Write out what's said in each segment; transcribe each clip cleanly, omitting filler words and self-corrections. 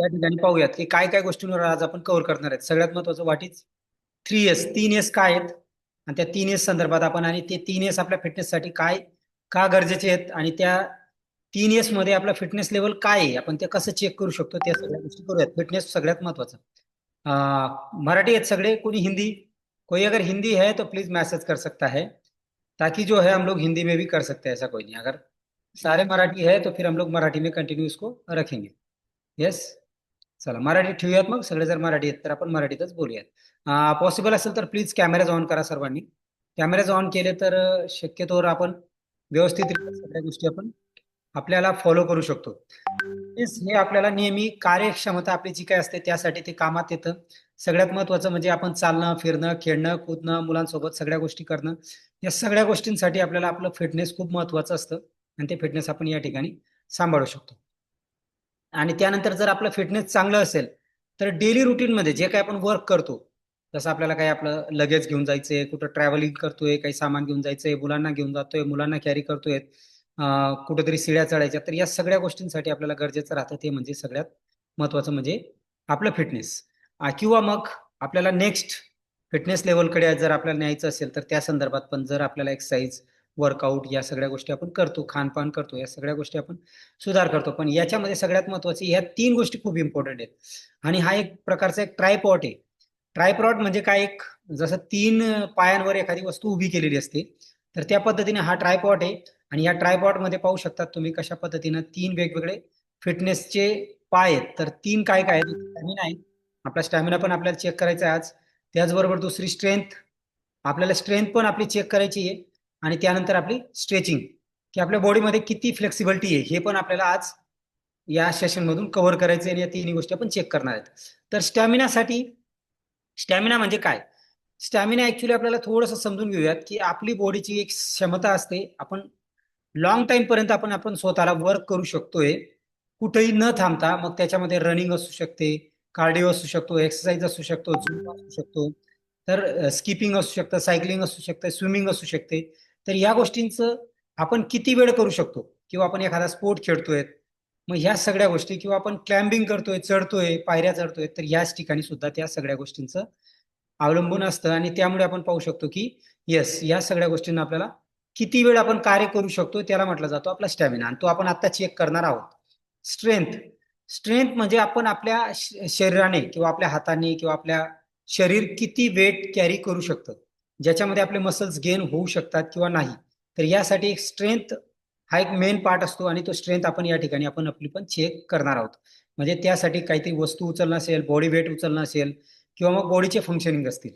त्या ठिकाणी पाहूयात की काय काय गोष्टींवर आज आपण कव्हर करणार आहेत. सगळ्यात महत्वाचं व्हॉट इज 3S, 3S काय आहेत आणि त्या 3S संदर्भात आपण आणि ते 3S आपल्या फिटनेससाठी काय का गरजेचे आहेत आणि त्या 3S मध्ये आपला फिटनेस लेवल काय आहे, आपण ते कसं चेक करू शकतो, त्या सगळ्या गोष्टी करूयात. फिटनेस सगळ्यात महत्वाचं. मराठी आहेत सगळे, कोणी हिंदी? कोई अगर हिंदी है तो प्लीज मैसेज कर सकता है, ताकि जो है हम लोग हिंदी में भी कर सकते हैं, ऐसा कोई नहीं। अगर सारे मराठी है तो फिर हम लोग मराठी में कंटिन्यू इसको रखेंगे। येस, चला मराठी ठेवूयात मग. सगळे जर मराठी आहेत तर आपण मराठीतच बोलूयात. पॉसिबल असेल तर प्लीज कॅमेराज ऑन करा सर्वांनी. कॅमेराज ऑन केले तर शक्यतोवर आपण व्यवस्थितरित्या सगळ्या गोष्टी आपण आपल्याला फॉलो करू शकतो. तेच हे आपल्याला नेहमी कार्यक्षमता आपली जी काय असते त्यासाठी ते कामात येतं. सगळ्यात महत्वाचं म्हणजे आपण चालणं, फिरणं, खेळणं, कूदणं, मुलांसोबत सगळ्या गोष्टी करणं, या सगळ्या गोष्टींसाठी आपल्याला आपलं फिटनेस खूप महत्वाचं असतं आणि ते फिटनेस आपण या ठिकाणी सांभाळू शकतो. आणि त्यानंतर जर आपलं फिटनेस चांगलं असेल तर डेली रुटीनमध्ये जे काही आपण वर्क करतो, जसं आपल्याला काही आपलं लगेज घेऊन जायचंय, कुठं ट्रॅव्हलिंग करतोय, काही सामान घेऊन जायचंय, मुलांना घेऊन जातोय, मुलांना कॅरी करतोय, कुठेतरी सिड्या चढायच्या, तर या सगळ्या गोष्टींसाठी आपल्याला गरजेचं राहतं ते म्हणजे सगळ्यात महत्वाचं म्हणजे आपलं फिटनेस. किंवा मग आपल्याला नेक्स्ट फिटनेस लेवलकडे जर आपल्याला न्यायचं असेल तर त्या संदर्भात पण जर आपल्याला एक्सरसाइज, वर्कआउट या सगळ्या गोष्टी आपण करतो, खानपान करतो, या सगळ्या गोष्टी आपण सुधार करतो. पण याच्यामध्ये सगळ्यात महत्वाची ह्या 3 गोष्टी खूप इम्पॉर्टंट आहेत आणि हा एक प्रकारचा एक ट्रायपॉड आहे. ट्रायपॉड म्हणजे काय, एक जसं 3 पायांवर एखादी वस्तू उभी केलेली असते, तर त्या पद्धतीने हा ट्रायपॉड आहे. आणि या ट्रायपॉड मध्ये पाहू शकतात तुम्ही कशा पद्धतीनं 3 वेगवेगळे फिटनेसचे पाय आहेत. तर 3 काय काय आहेत? स्टॅमिना आहे, आपला स्टॅमिना पण आपल्याला चेक करायचा आहे आज. त्याचबरोबर दुसरी स्ट्रेंथ, आपल्याला स्ट्रेंथ पण आपली चेक करायची आहे. आणि त्यानंतर आपली स्ट्रेचिंग, की आपल्या बॉडीमध्ये किती फ्लेक्सिबिलिटी आहे हे पण आपल्याला आज या सेशन मधून कव्हर करायचे आणि या तिन्ही गोष्टी आपण चेक करणार आहेत. तर स्टॅमिनासाठी, स्टॅमिना म्हणजे काय? स्टॅमिना ऍक्च्युली आपल्याला थोडंसं समजून घेऊयात की आपली बॉडीची एक क्षमता असते, आपण लॉंग टाइम पर्यंत आपण आपण स्वतःला वर्क करू शकतोय कुठेही न थांबता. मग त्याच्यामध्ये रनिंग असू शकते, कार्डिओ असू शकतो, एक्सरसाइज असू शकतो, झुंबा असू शकतो, तर स्किपिंग असू शकतं, सायकलिंग असू शकतं, स्विमिंग असू शकते. तर या गोष्टींचं आपण किती वेळ करू शकतो, किंवा आपण एखादा स्पोर्ट खेळतोय, मग ह्या सगळ्या गोष्टी, किंवा आपण क्लाइम्बिंग करतोय, चढतोय, पायऱ्या चढतोय, तर याच ठिकाणी सुद्धा त्या सगळ्या गोष्टींचं अवलंबून असतं. आणि त्यामुळे आपण पाहू शकतो की येस, या सगळ्या गोष्टींना आपल्याला किती वेळ आपण कार्य करू शकतो त्याला म्हटलं जातो आपला स्टॅमिना, आणि तो आपण आता चेक करणार आहोत. स्ट्रेंथ, स्ट्रेंथ म्हणजे आपण आपल्या शरीराने किंवा आपल्या हाताने किंवा आपल्या शरीर किती वेट कॅरी करू शकतं, ज्याच्यामध्ये आपले मसल्स गेन होऊ शकतात किंवा नाही. तर यासाठी एक स्ट्रेंथ हा एक मेन पार्ट असतो आणि तो स्ट्रेंथ आपण या ठिकाणी आपण आपली पण चेक करणार आहोत. म्हणजे त्यासाठी काहीतरी वस्तू उचलणं असेल, बॉडी वेट उचलणं असेल, किंवा मग बॉडीचे फंक्शनिंग असतील,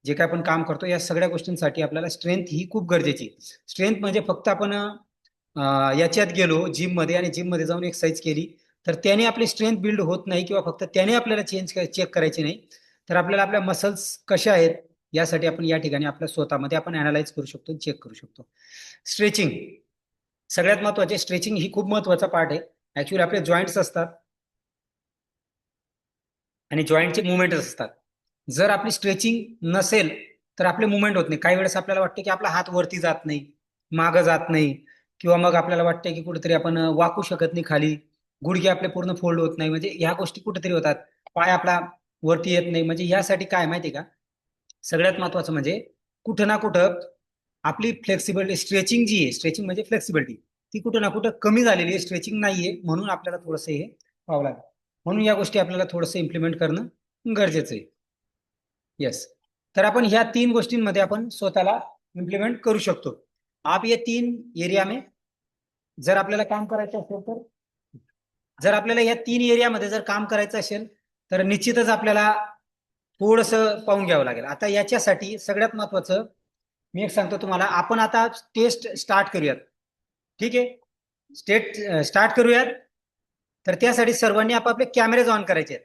जे काय आपण काम करतो, या सगळ्या गोष्टींसाठी आपल्याला स्ट्रेंथ ही खूप गरजेची. स्ट्रेंथ म्हणजे फक्त आपण याच्यात गेलो जिम मध्ये आणि जिम मध्ये जाऊन एक्सरसाइज केली तर त्याने आपली स्ट्रेंथ बिल्ड होत नाही, किंवा फक्त त्याने आपल्याला चेक करायची नाही. तर आपल्याला आपल्या मसल्स कशा आहेत यासाठी आपण या ठिकाणी आपल्या स्वतःमध्ये आपण अनालाइज करू शकतो, चेक करू शकतो. स्ट्रेचिंग सगळ्यात महत्वाचे, स्ट्रेचिंग ही खूप महत्वाचा पार्ट आहे. ऍक्च्युली आपले जॉईंट्स असतात आणि जॉईंटचे मुवमेंट असतात. जर आपली स्ट्रेचिंग नसेल तर आपले मुवमेंट होत नाही. काही वेळेस आपल्याला वाटते की आपला हात वरती जात नाही, मागं जात नाही, किंवा मग आपल्याला वाटते की कुठेतरी आपण वाकू शकत नाही खाली, गुडघे आपले पूर्ण फोल्ड होत नाही, म्हणजे ह्या गोष्टी कुठेतरी होतात, पाय आपला वरती येत नाही. म्हणजे यासाठी काय माहिती का, सगळ्यात महत्वाचं म्हणजे कुठं ना कुठं आपली फ्लेक्सिबिलिटी, स्ट्रेचिंग जी आहे, स्ट्रेचिंग म्हणजे फ्लेक्सिबिलिटी, ती कुठं ना कुठं कमी झालेली आहे, स्ट्रेचिंग नाहीये, म्हणून आपल्याला थोडंसं हे पाहावं लागेल. म्हणून या गोष्टी आपल्याला थोडंसं इम्प्लिमेंट करणं गरजेचं आहे. येस, तर आपण ह्या 3 गोष्टींमध्ये आपण स्वतःला इम्प्लिमेंट करू शकतो. आप ये 3 एरिया में जर आपल्याला काम करायचं असेल तर, जर आपल्याला या 3 एरियामध्ये जर काम करायचं असेल तर निश्चितच आपल्याला थोडस पाहून घ्यावं लागेल. आता याच्यासाठी सगळ्यात महत्वाचं मी एक सांगतो तुम्हाला, आपण आता टेस्ट स्टार्ट करूयात. ठीक आहे, स्टार्ट करूयात. तर त्यासाठी सर्वांनी आपापले कॅमेरे ऑन करायचे आहेत.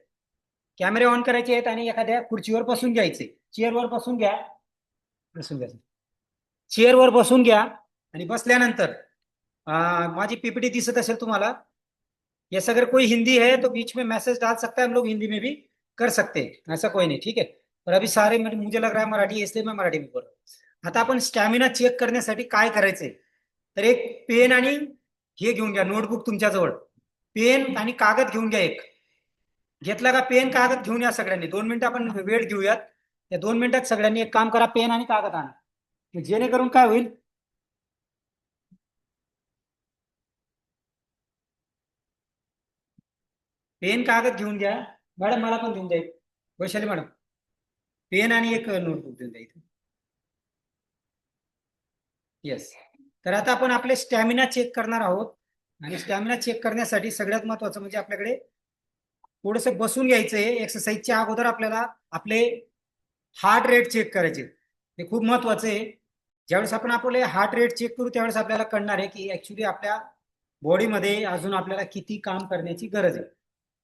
कॅमेरे ऑन करायचे आहेत आणि एखाद्या खुर्चीवर बसून घ्यायचे. चेअरवर बसून घ्या, बसून घ्या, चेअरवर बसून घ्या. आणि बसल्यानंतर माझी पीपीटी दिसत असेल तुम्हाला. यस, अगर कोई हिंदी है तो बीच में मैसेज डाल सकता है, हम लोग हिंदी में भी कर सकते हैं, ऐसा कोई नहीं. ठीक है, और अभी सारे मुझे लग रहा है मराठी है, इसलिए मैं मराठी में बोल रहा हूँ. आता आपण स्टॅमिना चेक करण्यासाठी काय करायचंय, तर एक पेन आणि हे घेऊन घ्या, नोटबुक तुमच्या जवळ, पेन आणि कागद घेऊन घ्या एक. घेतला का पेन कागद घेऊन या सगळ्यांनी, 2 मिनिटं आपण वेळ घेऊयात. त्या 2 मिनिटात सगळ्यांनी एक काम करा, पेन आणि कागद आणा, जेणेकरून काय होईल, पेन कागद घेऊन घ्या. मॅडम मला पण देऊन जाईल, वैशाली मॅडम, पेन आणि एक नोटबुक देऊन द्या इथे. येस. तर आता आपण आपले स्टॅमिना चेक करणार आहोत, आणि स्टॅमिना चेक करण्यासाठी सगळ्यात महत्वाचं म्हणजे आपल्याकडे थोडस बसून घ्यायचंय. एक्सरसाइजच्या अगोदर आपल्याला आपले हार्ट रेट चेक करायचे, हे खूप महत्वाचं आहे. ज्यावेळेस आपण आपले हार्ट रेट चेक करू त्यावेळेस आपल्याला कळणार आहे की ऍक्च्युली आपल्या बॉडीमध्ये अजून आपल्याला किती काम करण्याची गरज आहे.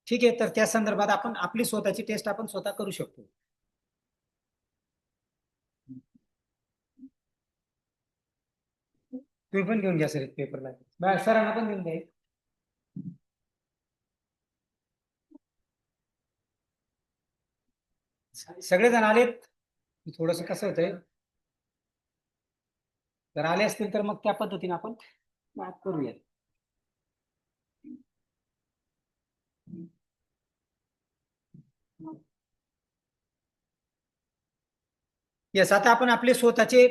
ठीक आहे, तर त्या संदर्भात आपण आपली स्वतःची टेस्ट आपण स्वतः करू शकतो. तुम्ही पण घेऊन घ्या सर एक पेपरला, सरांना पण घेऊन द्या. सगळेजण आलेत? थोडस कसं होतंय, जर आले असतील तर मग त्या पद्धतीने आपण बात करूया. येस, आता आपण आपले स्वतःचे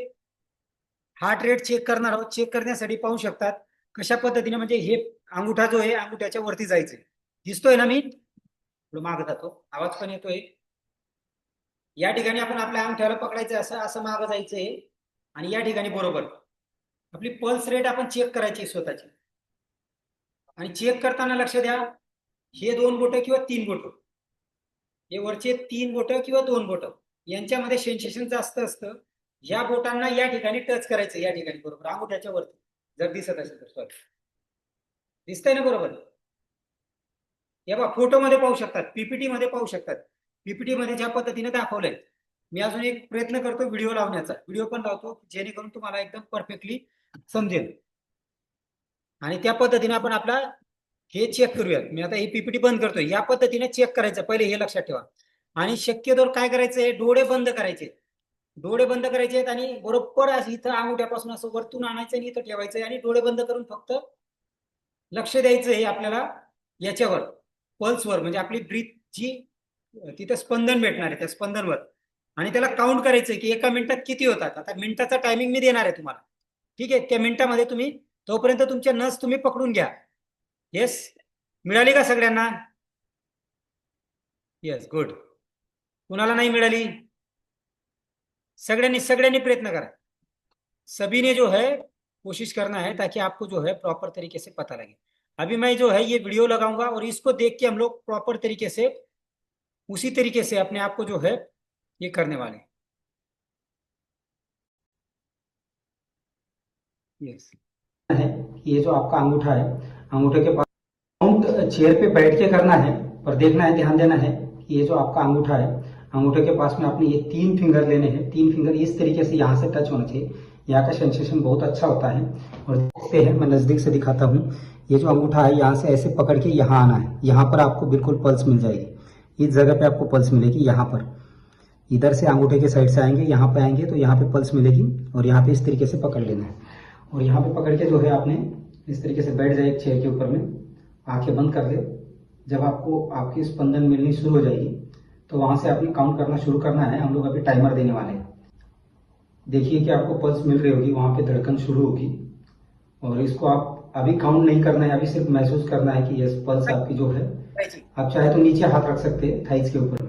हार्ट रेट चेक करणार आहोत. चेक करण्यासाठी पाहू शकतात कशा पद्धतीने, म्हणजे हे अंगुठा जो आहे अंगुठ्याच्या वरती जायचंय, दिसतोय ना, मी थोडं मागे जातो, आवाज पण येतोय. या ठिकाणी आपण आपल्या अंगठ्याला पकडायचं, असं असं मागं जायचंय, आणि या ठिकाणी बरोबर आपली पल्स रेट आपण चेक करायची स्वतःची. आणि चेक करताना लक्ष द्या, हे 2 बोट किंवा 3 बोट, हे वरचे 3 बोट किंवा 2 बोट, यांच्यामध्ये सेन्सेशन जास्त असतं. या बोटांना या ठिकाणी टच करायचं, या ठिकाणी बरोबर अंगुठ्याच्या वरती, जर दिसत असेल तर. सॉरी, दिसतंय ना बरोबर? हे बघा, फोटोमध्ये पाहू शकतात, पीपीटी मध्ये पाहू शकतात. पीपीटी मध्ये ज्या पद्धतीने दाखवलंय, मी अजून एक प्रयत्न करतो व्हिडिओ लावण्याचा, व्हिडिओ पण लावतो जेणेकरून तुम्हाला एकदम परफेक्टली समजेल. आणि त्या पद्धतीने आपण आपला हे चेक करूयात. मी आता ही पीपीटी बंद करतोय, या पद्धतीने चेक करायचं पहिले, हे लक्षात ठेवा. आणि शक्यतो काय करायचंय, डोळे बंद करायचे, डोळे बंद करायचे आहेत, आणि बरोबर असं इथं अंगुठ्यापासून असं वरतून आणायचं आणि इथं ठेवायचंय, आणि डोळे बंद करून फक्त लक्ष द्यायचं आहे आपल्याला याच्यावर, पल्सवर, म्हणजे आपली ब्रीथची तिथे स्पंदन भेटणार आहे, त्या स्पंदनवर. आणि त्याला काउंट करायचंय की एका मिनिटात किती होतात. आता मिनिटाचा टायमिंग मी देणार आहे तुम्हाला, ठीक आहे? त्या मिनिटामध्ये तुम्ही तोपर्यंत तुमचे नस तुम्ही पकडून घ्या. येस, मिळाली का सगळ्यांना? Yes, good. कुणाला नाही मिळाली? सगळ्यांनी सगळ्यांनी प्रयत्न करा, सभी ने जो है कोशिश करना है, ताकि आपको जो है प्रॉपर तरीके से पता लगे. अभी मैं जो है ये वीडियो लगाऊंगा, और इसको देख के हम लोग प्रॉपर तरीके से उसी तरीके से अपने आप को जो है ये करने वाले हैं. यस, है ये जो आपका अंगूठा है, अंगूठे के पास काउंट चेयर पे बैठ के करना है, पर देखना है, ध्यान देना है कि ये जो आपका अंगूठा है, अंगूठे के पास में आपने ये 3 फिंगर लेने हैं. 3 फिंगर इस तरीके से यहाँ से टच होना चाहिए. यहाँ का सेंसेशन बहुत अच्छा होता है. और देखते हैं, मैं नजदीक से दिखाता हूँ. ये जो अंगूठा है यहाँ से ऐसे पकड़ के यहाँ आना है, यहाँ पर आपको बिल्कुल पल्स मिल जाएगी. इस जगह पे आपको पल्स मिलेगी, यहाँ पर. इधर से अंगूठे के साइड से आएंगे, यहाँ पे आएंगे तो यहाँ पे पल्स मिलेगी, और यहाँ पे इस तरीके से पकड़ लेना है. और यहाँ पे पकड़ के जो है आपने इस तरीके से बैठ जाए एक चेयर के ऊपर में, आंखें बंद कर ले. जब आपको आपकी स्पंदन मिलनी शुरू हो जाएगी तो वहां से आपने काउंट करना शुरू करना है. हम लोग अभी टाइमर देने वाले हैं. देखिए कि आपको पल्स मिल रही होगी, वहां पे धड़कन शुरू होगी. और इसको आप अभी काउंट नहीं करना है, अभी सिर्फ महसूस करना है कि यस, पल्स आपकी जो है. आप चाहे तो नीचे हाथ रख सकते हैं थाइस के ऊपर,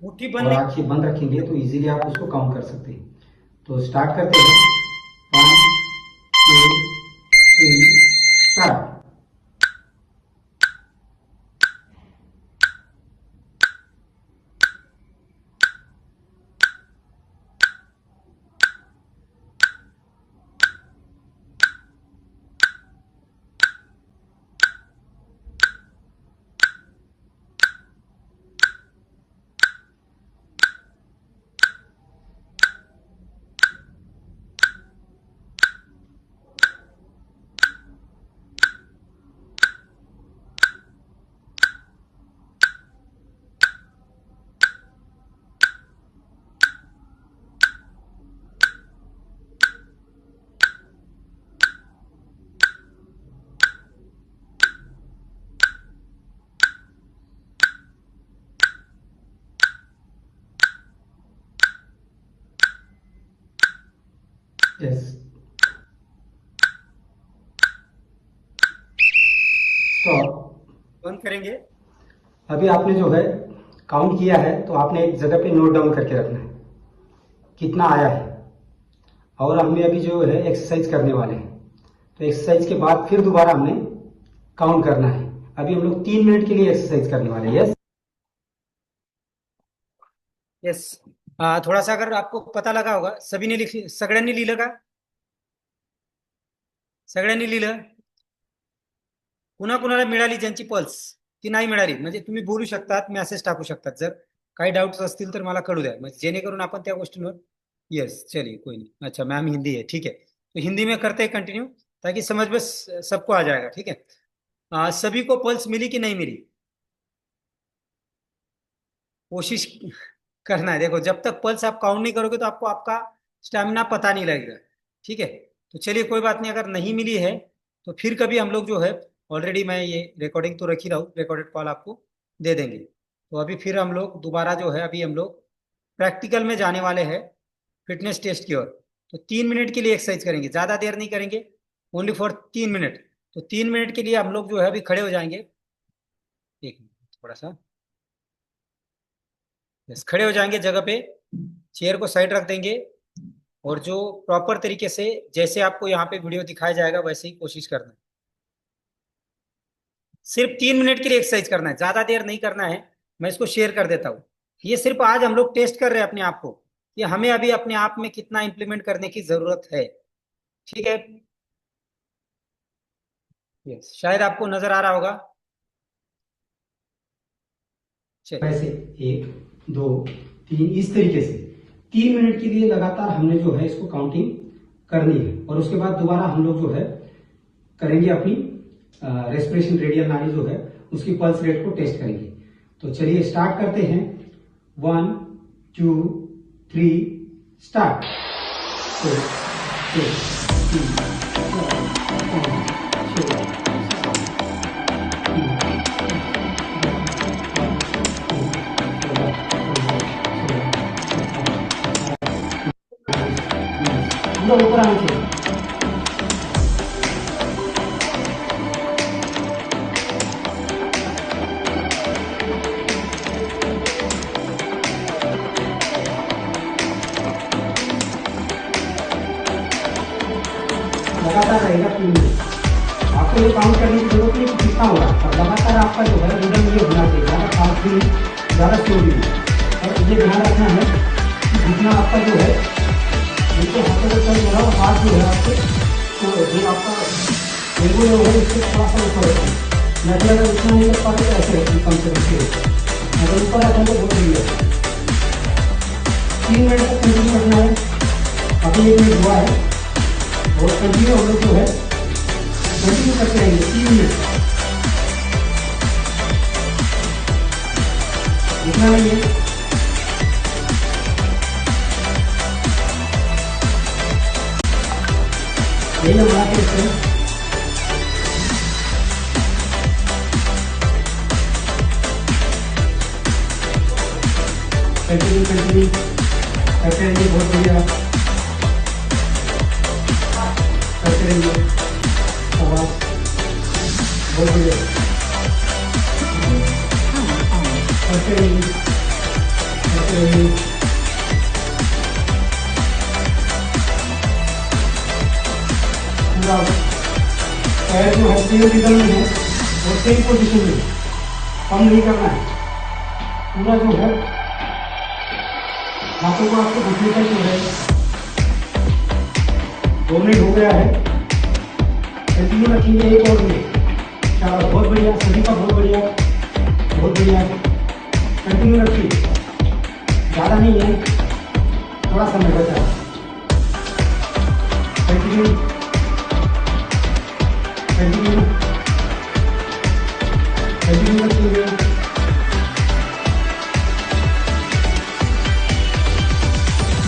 मुट्ठी बंद, और आंखें बंद रखेंगे तो इजीली आप उसको काउंट कर सकते हैं. तो स्टार्ट करते हैं. 1 2 3 स्टार्ट. Yes, stop. बंद करेंगे। अभी आपने जो है काउंट किया है, तो आपने एक जगह पे नोट डाउन करके रखना है कितना आया है। और हमें अभी जो है एक्सरसाइज करने वाले हैं, तो एक्सरसाइज के बाद फिर दोबारा हमने काउंट करना है। अभी हम लोग 3 मिनट के लिए एक्सरसाइज करने वाले हैं। Yes yes. थोड़ा सा अगर आपको पता लगा होगा, सभी ने लिख, सगळ्यांनी लिहिलं का? सगळ्यांनी लिहिलं? कुणाकुणाला मिळाली ज्यांची पल्स ती नाही मिळाली, म्हणजे तुम्ही बोलू शकतात, मेसेज टाकू शकतात, जर काही डाउट्स असतील तर मला कळू द्या, म्हणजे जेणेकरून आपण त्या गोष्टींवर। यस, चलिए कोई नहीं। अच्छा, मैम हिंदी है, ठीक है, तो हिंदी में करते हैं कंटिन्यू, ताकि समझ में सबको आ जाएगा। ठीक है, सभी को पल्स मिली कि नहीं मिली? कोशिश करना है। देखो, जब तक पल्स आप काउंट नहीं करोगे तो आपको आपका स्टैमिना पता नहीं लगेगा। ठीक है, तो चलिए कोई बात नहीं, अगर नहीं मिली है तो फिर कभी हम लोग जो है, ऑलरेडी मैं ये रिकॉर्डिंग तो रख ही रहा हूँ, रिकॉर्डेड कॉल आपको दे देंगे। तो अभी फिर हम लोग दोबारा जो है, अभी हम लोग प्रैक्टिकल में जाने वाले हैं, फिटनेस टेस्ट की ओर। तो 3 मिनट के लिए एक्सरसाइज करेंगे, ज़्यादा देर नहीं करेंगे, ओनली फॉर 3 मिनट। तो 3 मिनट के लिए हम लोग जो है अभी खड़े हो जाएंगे। एक मिनट, थोड़ा सा, यस, खड़े हो जाएंगे जगह पे, चेयर को साइड रख देंगे, और जो प्रॉपर तरीके से जैसे आपको यहाँ पे वीडियो दिखाया जाएगा वैसे ही कोशिश करना है। सिर्फ 3 मिनट के लिए एक्सरसाइज करना है, ज्यादा देर नहीं करना है। मैं इसको शेयर कर देता हूँ। ये सिर्फ आज हम लोग टेस्ट कर रहे हैं अपने आप को, कि हमें अभी अपने आप में कितना इंप्लीमेंट करने की जरूरत है। ठीक है, यस, शायद आपको नजर आ रहा होगा। चलिए, ऐसे 1 2 3 इस तरीके से 3 मिनट के लिए लगातार हमने जो है इसको काउंटिंग करनी है, और उसके बाद दोबारा हम लोग जो है करेंगे अपनी रेस्पिरेशन, रेडियल नाड़ी जो है उसकी पल्स रेट को टेस्ट करेंगे। तो चलिए स्टार्ट करते हैं। 1 2 3 स्टार्ट। 4 3 ऊपर आना चाहिए। लगातार रहेगा 3 मिनट। आपको ये काउंट करने की जरूरत नहीं कितना होगा, और लगातार आपका जो है रिदम ये होना चाहिए, ज़्यादा फास्ट भी नहीं, ज़्यादा स्लो भी नहीं। और ये ध्यान रखना है कि जितना आपका जो है नीचे हाथों को चल रहा हो, हाथ जो है आपके, तो जो आपका एल्बो जो है इससे थोड़ा सा ऊपर होता है। नहीं, अगर उतना नहीं कर पाते तो ऐसे रखें, कम से कम अगर ऊपर रखें तो बहुत बढ़िया। 3 मिनट तक कंटिन्यू रखना है। अभी 1 मिनट हुआ है, और कंटिन्यू हम लोग जो है कंटिन्यू करते रहेंगे 3 मिनट। इतना नहीं है, यही हमारा टेस्ट है। कंटिन्यू कंटिन्यू करते रहेंगे, बहुत बढ़िया करते रहेंगे। आवाज बहुत बढ़िया करते रहेंगे, करते रहेंगे। पूरा पैर जो है सेम रिदम में है और सेम पोजीशन में, कम नहीं करना है। पूरा जो है हाथों को आपको घुटने तक हो रहा है। 2 मिनट हो गया है, कंटिन्यू रखेंगे 1 और मिनट। चलो, बहुत बढ़िया, सभी का बहुत बढ़िया, बहुत बढ़िया। कंटिन्यू रखिए, ज़्यादा नहीं है, थोड़ा समय बचा। कंटिन्यू कंटिन्यू कंटिन्यू रखिए।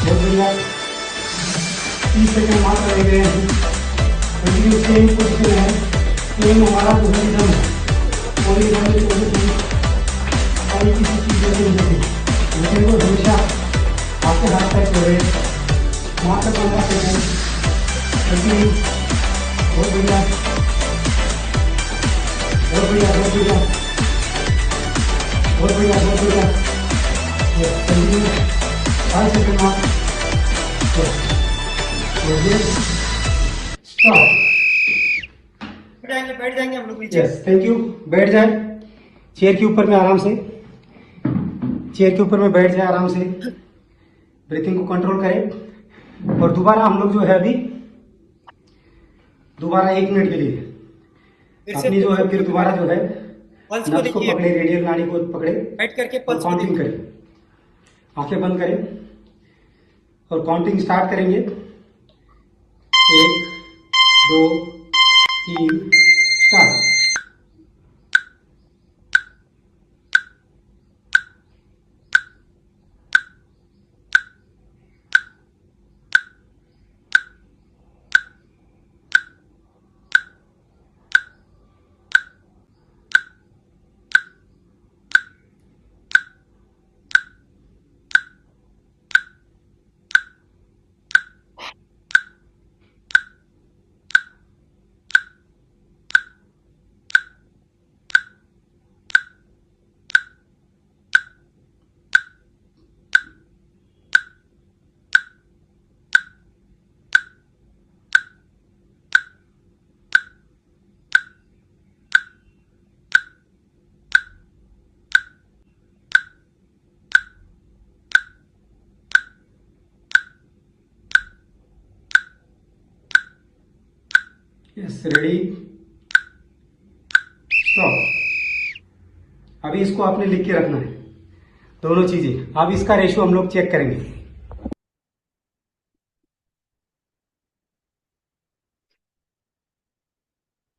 बहुत बढ़िया, 30 सेकंड मात्र रह गए हैं। कंटिन्यू सेम पोजिशन है, सेम हमारा जो है रिदम है, कोई रिदम की वजह से कोई किसी चीज़ की वजह से लेकिन वो हमेशा आपके हाथ पैर हो रहे, मात्र 15 सेकंड। कंटिन्यू, बहुत बढ़िया, बहुत बढ़िया, बहुत बढ़िया, बहुत बढ़िया, बहुत बढ़िया, कंटिन्यू, 5 सेकंड मार, स्टॉप। बैठ जाएंगे हम लोग नीचे। Yes, thank you. बैठ जाए चेयर के ऊपर में आराम से, चेयर के ऊपर में बैठ जाए आराम से, ब्रीथिंग को कंट्रोल करें और दोबारा हम लोग जो है अभी दोबारा 1 मिनट के लिए अपनी जो है फिर दोबारा जो है पल्स नब्ज को पकड़े, रेडियल नाड़ी को पकड़े, बैठ करके पल्स काउंटिंग करें, आंखें बंद करें और काउंटिंग स्टार्ट करेंगे। 1 2 3 स्टार्ट। Yes, ready, stop. अभी इसको आपने लिख के रखना है दोनों चीजें। अब इसका रेशियो हम लोग चेक करेंगे।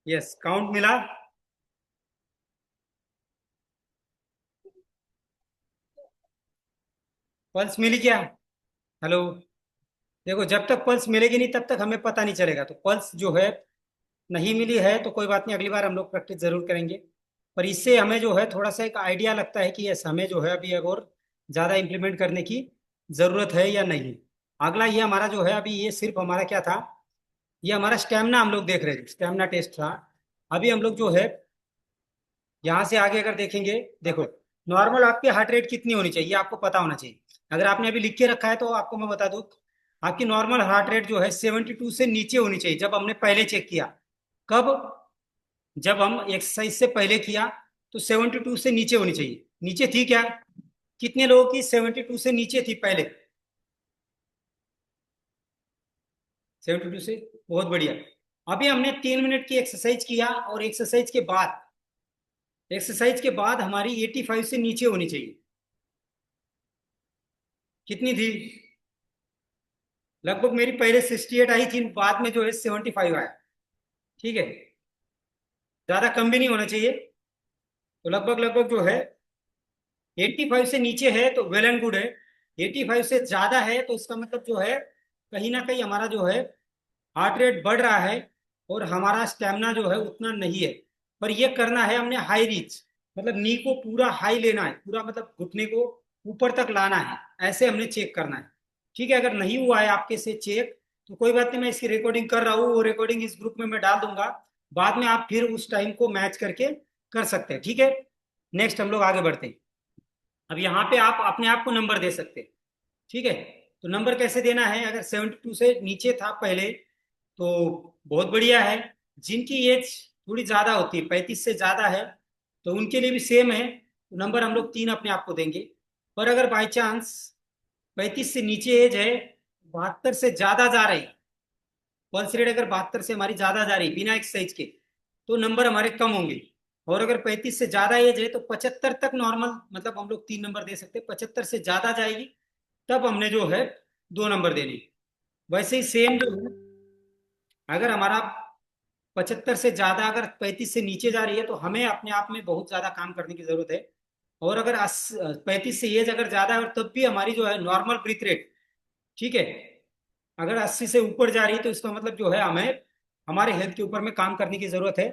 यस, काउंट मिला। पल्स मिली क्या? हेलो, देखो जब तक पल्स मिलेगी नहीं तब तक हमें पता नहीं चलेगा। तो पल्स जो है नहीं मिली है तो कोई बात नहीं, अगली बार हम लोग प्रैक्टिस जरूर करेंगे। पर इससे हमें जो है थोड़ा सा एक आइडिया लगता है कि यस हमें जो है अभी एक और ज़्यादा इम्प्लीमेंट करने की ज़रूरत है या नहीं। अगला ये हमारा जो है अभी ये सिर्फ हमारा क्या था, ये हमारा स्टेमिना हम लोग देख रहे थे, स्टेमिना टेस्ट था। अभी हम लोग जो है यहाँ से आगे अगर देखेंगे, देखो नॉर्मल आपकी हार्ट रेट कितनी होनी चाहिए आपको पता होना चाहिए। अगर आपने अभी लिख के रखा है तो आपको मैं बता दूं, आपकी नॉर्मल हार्ट रेट जो है 72 से नीचे होनी चाहिए। जब हमने पहले चेक किया, कब? जब हम एक्सरसाइज से पहले किया तो 72 से नीचे होनी चाहिए। नीचे थी क्या? कितने लोगों की 72 से नीचे थी पहले? 72 से, बहुत बढ़िया। अभी हमने 3 मिनट की एक्सरसाइज किया और एक्सरसाइज के बाद हमारी 85 से नीचे होनी चाहिए। कितनी थी? लगभग मेरी पहले 68 आई थी, बाद में जो है 75 आया। ठीक है, ज्यादा कम भी नहीं होना चाहिए। तो लगभग लगभग जो है 85 से नीचे है तो वेल एंड गुड है। 85 से ज्यादा है तो इसका मतलब जो है कहीं ना कहीं हमारा जो है हार्ट रेट बढ़ रहा है और हमारा स्टेमिना जो है उतना नहीं है। पर ये करना है हमने हाई रीच, मतलब नी को पूरा हाई लेना है, पूरा मतलब घुटने को ऊपर तक लाना है, ऐसे हमने चेक करना है। ठीक है, अगर नहीं हुआ है आपके से चेक तो कोई बात नहीं, मैं इसकी रिकॉर्डिंग कर रहा हूँ, वो रिकॉर्डिंग इस ग्रुप में मैं डाल दूंगा। बाद में आप फिर उस टाइम को मैच करके कर सकते हैं। ठीक है, नेक्स्ट हम लोग आगे बढ़ते हैं। अब यहाँ पे आप अपने आप को नंबर दे सकते हैं। ठीक है, तो नंबर कैसे देना है? अगर 72 से नीचे था पहले तो बहुत बढ़िया है। जिनकी एज थोड़ी ज्यादा होती है, 35 से ज्यादा है, तो उनके लिए भी सेम है, तो नंबर हम लोग 3 अपने आप को देंगे। पर अगर बाई चांस 35 से नीचे एज है, 72 से ज्यादा जा रही, पल्स रेट अगर 72 से हमारी ज्यादा जा रही बिना एक्सरसाइज के, तो नंबर हमारे कम होंगे। और अगर 35 से ज्यादा एज है तो 75 तक नॉर्मल, मतलब हम लोग 3 नंबर दे सकते हैं। 75 से ज्यादा जाएगी तब हमने जो है 2 नंबर देने। वैसे ही सेम जो है, अगर हमारा 75 से ज्यादा, अगर 35 से नीचे जा रही है तो हमें अपने आप में बहुत ज्यादा काम करने की जरूरत है। और अगर 35 से एज अगर ज्यादा है और तब भी हमारी जो है नॉर्मल ब्रीथ रेट, ठीक है, अगर 80 से ऊपर जा रही है तो इसका मतलब जो है हमें हमारे हेल्थ के ऊपर में काम करने की जरूरत है।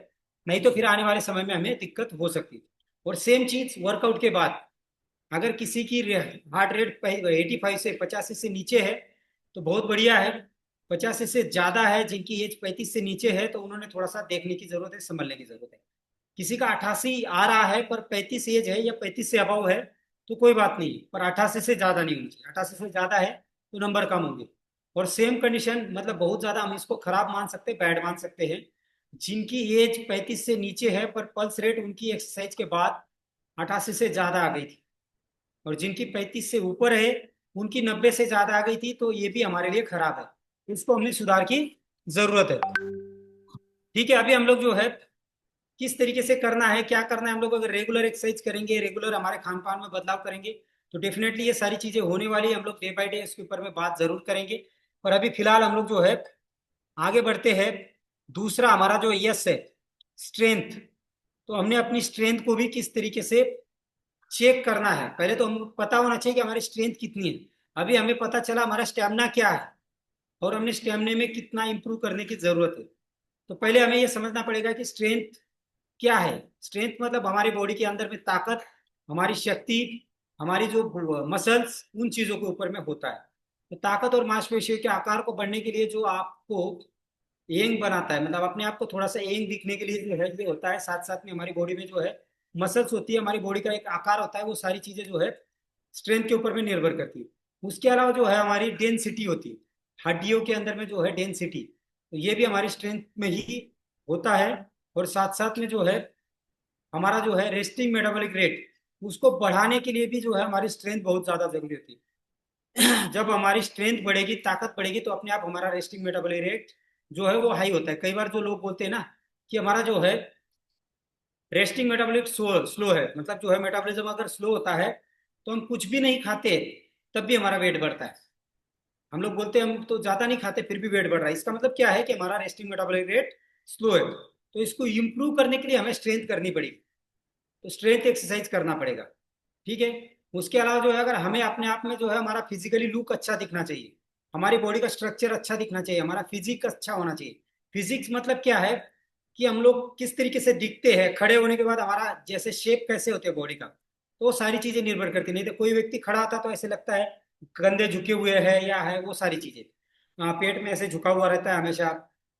नहीं तो फिर आने वाले समय में हमें दिक्कत हो सकती है। और सेम चीज वर्कआउट के बाद, अगर किसी की हार्ट रेट 85 से 85 से नीचे है तो बहुत बढ़िया है। 50 से ज्यादा है, जिनकी एज 35 से नीचे है, तो उन्होंने थोड़ा सा देखने की जरूरत है, संभलने की जरूरत है। किसी का 88 आ रहा है पर 35 एज है या 35 से अबव है तो कोई बात नहीं, पर 88 से ज्यादा नहीं होनी चाहिए। 88 से ज्यादा है तो नंबर कम होंगे। और सेम कंडीशन, मतलब बहुत ज्यादा हम इसको खराब मान सकते हैं, बैड मान सकते हैं, जिनकी एज 35 से नीचे है पर पल्स रेट उनकी एक्सरसाइज के बाद 88 से ज्यादा आ गई थी, और जिनकी 35 से ऊपर है उनकी 90 से ज्यादा आ गई थी, तो ये भी हमारे लिए खराब है, इसको हमें सुधार की जरूरत है। ठीक है, अभी हम लोग जो है किस तरीके से करना है, क्या करना है, हम लोग अगर रेगुलर एक्सरसाइज करेंगे, रेगुलर हमारे खान पान में बदलाव करेंगे, तो डेफिनेटली ये सारी चीजें होने वाली है। हम लोग डे बाय डे इसके ऊपर में बात जरूर करेंगे। और अभी फिलहाल हम लोग जो है आगे बढ़ते हैं। दूसरा हमारा जो यस है, स्ट्रेंथ। तो हमने अपनी स्ट्रेंथ को भी किस तरीके से चेक करना है, पहले तो हम पता होना चाहिए कि हमारी स्ट्रेंथ कितनी है। अभी हमें पता चला हमारा स्टेमिना क्या है और हमने स्टेमिना में कितना इंप्रूव करने की जरूरत है। तो पहले हमें यह समझना पड़ेगा कि स्ट्रेंथ क्या है। स्ट्रेंथ मतलब हमारी बॉडी के अंदर में ताकत, हमारी शक्ति, हमारी जो मसल्स, उन चीजों के ऊपर में होता है। तो ताकत और मांसपेशियों के आकार को बढ़ने के लिए जो आपको यंग बनाता है, मतलब अपने आप को थोड़ा सा यंग दिखने के लिए जो है ये होता है। साथ साथ में हमारी बॉडी में जो है मसल्स होती है, हमारी बॉडी का एक आकार होता है, वो सारी चीजें जो है स्ट्रेंथ के ऊपर में निर्भर करती है। उसके अलावा जो है हमारी डेंसिटी होती है, हड्डियों के अंदर में जो है डेंसिटी, तो ये भी हमारी स्ट्रेंथ में ही होता है। और साथ साथ में जो है हमारा जो है रेस्टिंग मेटाबॉलिक रेट, उसको बढ़ाने के लिए भी जो है हमारी स्ट्रेंथ बहुत ज्यादा जरूरी होती है। जब हमारी स्ट्रेंथ बढ़ेगी, ताकत बढ़ेगी, तो अपने आप हमारा रेस्टिंग मेटाबॉलिक रेट जो है वो हाई होता है। कई बार जो लोग बोलते हैं ना कि हमारा जो है रेस्टिंग मेटाबॉलिक स्लो है, मतलब जो है मेटाबॉलिज्म अगर स्लो होता है तो हम कुछ भी नहीं खाते तब भी हमारा वेट बढ़ता है। हम लोग बोलते हैं हम तो ज्यादा नहीं खाते फिर भी वेट बढ़ रहा है, इसका मतलब क्या है कि हमारा रेस्टिंग मेटाबॉलिक रेट स्लो है। तो इसको इंप्रूव करने के लिए हमें स्ट्रेंथ करनी पड़ेगी, तो स्ट्रेंथ एक्सरसाइज करना पड़ेगा। ठीक है, उसके अलावा जो है अगर हमें अपने आप में जो है हमारा फिजिकली लुक अच्छा दिखना चाहिए, हमारी बॉडी का स्ट्रक्चर अच्छा दिखना चाहिए, हमारा फिजिक अच्छा होना चाहिए। फिजिक्स मतलब क्या है कि हम लोग किस तरीके से दिखते हैं, खड़े होने के बाद हमारा जैसे शेप कैसे होते हैं बॉडी का, तो वो सारी चीजें निर्भर करती नहीं। तो कोई व्यक्ति खड़ा होता तो ऐसे लगता है कंधे झुके हुए है या है, वो सारी चीजें पेट में ऐसे झुका हुआ रहता है हमेशा,